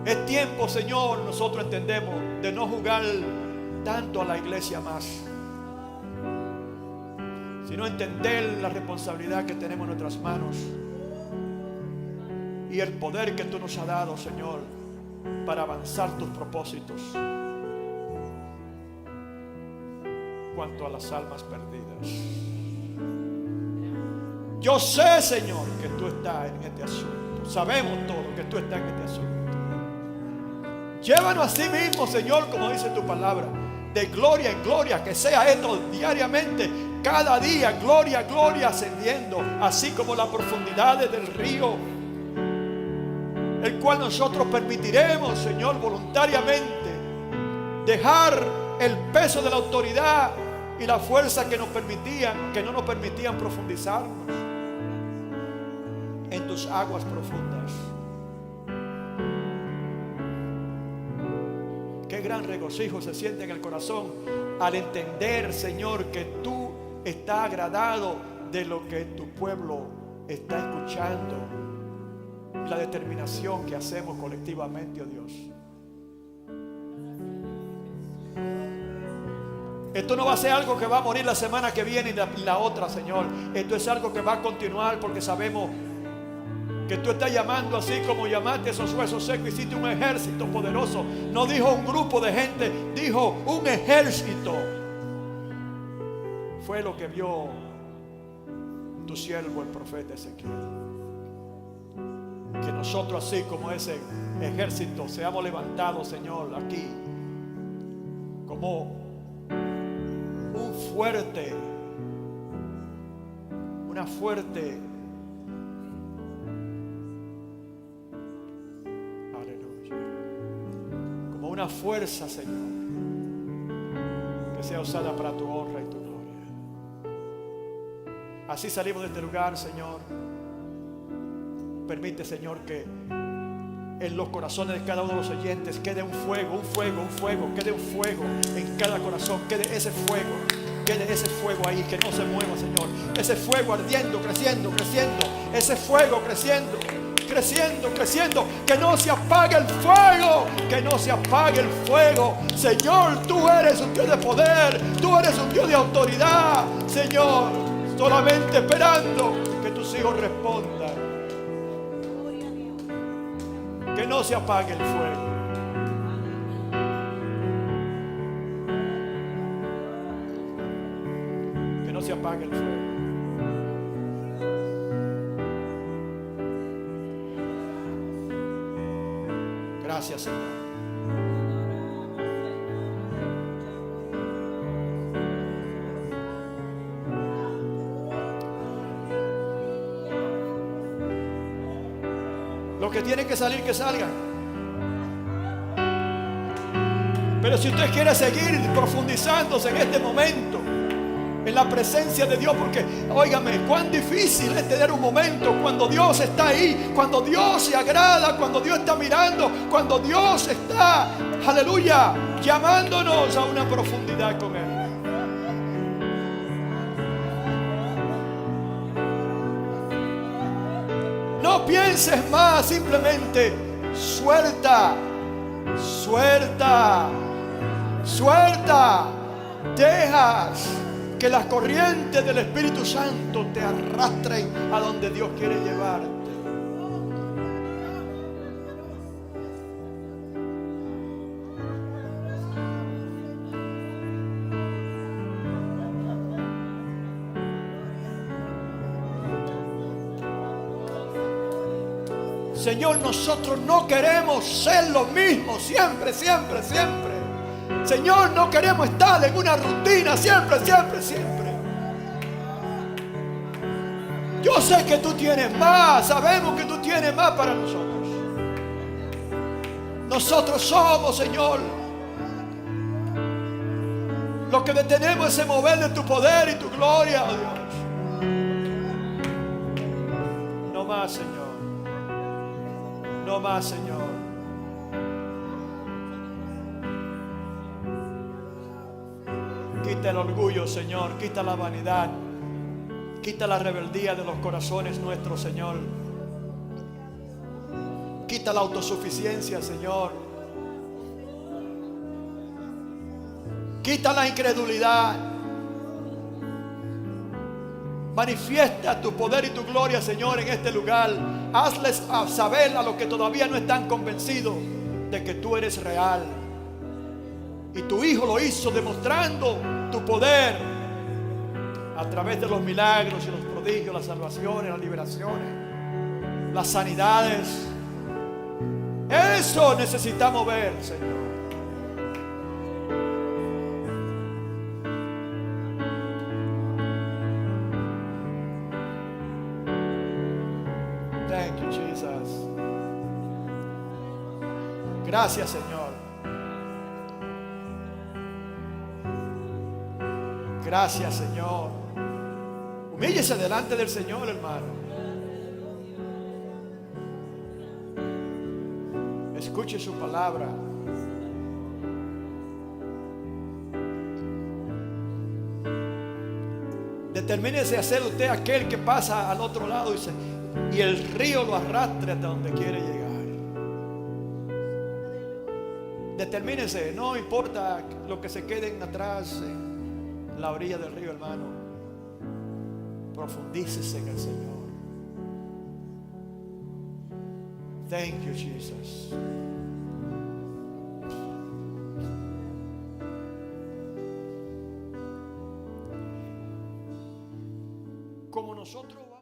Es tiempo, Señor, nosotros entendemos, de no jugar tanto a la iglesia más, sino entender la responsabilidad que tenemos en nuestras manos y el poder que tú nos has dado, Señor, para avanzar tus propósitos cuanto a las almas perdidas. Yo sé, Señor, que tú estás en este asunto. Sabemos todo que tú estás en este asunto. Llévanos a sí mismo, Señor, como dice tu palabra, de gloria en gloria, que sea esto diariamente, cada día, gloria, gloria, ascendiendo, así como las profundidades del río, el cual nosotros permitiremos, Señor, voluntariamente dejar el peso de la autoridad y la fuerza que no nos permitían profundizarnos en tus aguas profundas. Qué gran regocijo se siente en el corazón al entender, Señor, que tú estás agradado de lo que tu pueblo está escuchando, y la determinación que hacemos colectivamente, oh Dios. Esto no va a ser algo que va a morir la semana que viene y la otra, Señor. Esto es algo que va a continuar, porque sabemos que tú estás llamando, así como llamaste a esos huesos secos, hiciste un ejército poderoso. No dijo un grupo de gente, dijo un ejército. Fue lo que vio tu siervo, el profeta Ezequiel. Que nosotros, así como ese ejército, seamos levantados, Señor, aquí como una fuerte, aleluya, como una fuerza, Señor, que sea usada para tu honra y tu gloria. Así salimos de este lugar, Señor. Permite, Señor, que en los corazones de cada uno de los oyentes quede un fuego, quede un fuego en cada corazón, quede ese fuego ahí, que no se mueva, Señor. Ese fuego ardiendo, creciendo, ese fuego creciendo, creciendo, creciendo. Que no se apague el fuego, que no se apague el fuego. Señor, tú eres un Dios de poder, tú eres un Dios de autoridad. Señor, solamente esperando que tus hijos respondan. Que no se apague el fuego. Que no se apague el fuego. Gracias, Señor. Los que tienen que salir, que salgan. Pero si usted quiere seguir profundizándose en este momento, en la presencia de Dios, porque óigame, cuán difícil es tener un momento cuando Dios está ahí, cuando Dios se agrada, cuando Dios está mirando, cuando Dios está, aleluya, llamándonos a una profundidad con Él. No pienses más, simplemente suelta, suelta, suelta. Dejas que las corrientes del Espíritu Santo te arrastren a donde Dios quiere llevarte. Señor, nosotros no queremos ser los mismos siempre, siempre, siempre. Señor, no queremos estar en una rutina siempre, siempre, siempre. Yo sé que tú tienes más, sabemos que tú tienes más para nosotros. Nosotros somos, Señor, lo que detenemos ese mover de tu poder y tu gloria, oh Dios. No más, Señor. No más, Señor. Quita el orgullo, Señor. Quita la vanidad. Quita la rebeldía de los corazones nuestros, Señor. Quita la autosuficiencia, Señor. Quita la incredulidad. Manifiesta tu poder y tu gloria, Señor, en este lugar. Hazles saber a los que todavía no están convencidos de que tú eres real. Y tu Hijo lo hizo demostrando tu poder a través de los milagros y los prodigios, las salvaciones, las liberaciones, las sanidades. Eso necesitamos ver, Señor. Thank you, Jesus. Gracias, Señor. Gracias, Señor. Humíllese delante del Señor, hermano. Escuche su palabra. Determínese a ser usted aquel que pasa al otro lado y el río lo arrastre hasta donde quiere llegar. Determínese, no importa lo que se queden atrás en la orilla del río, hermano. Profundícese en el Señor. Thank you, Jesus. Como nosotros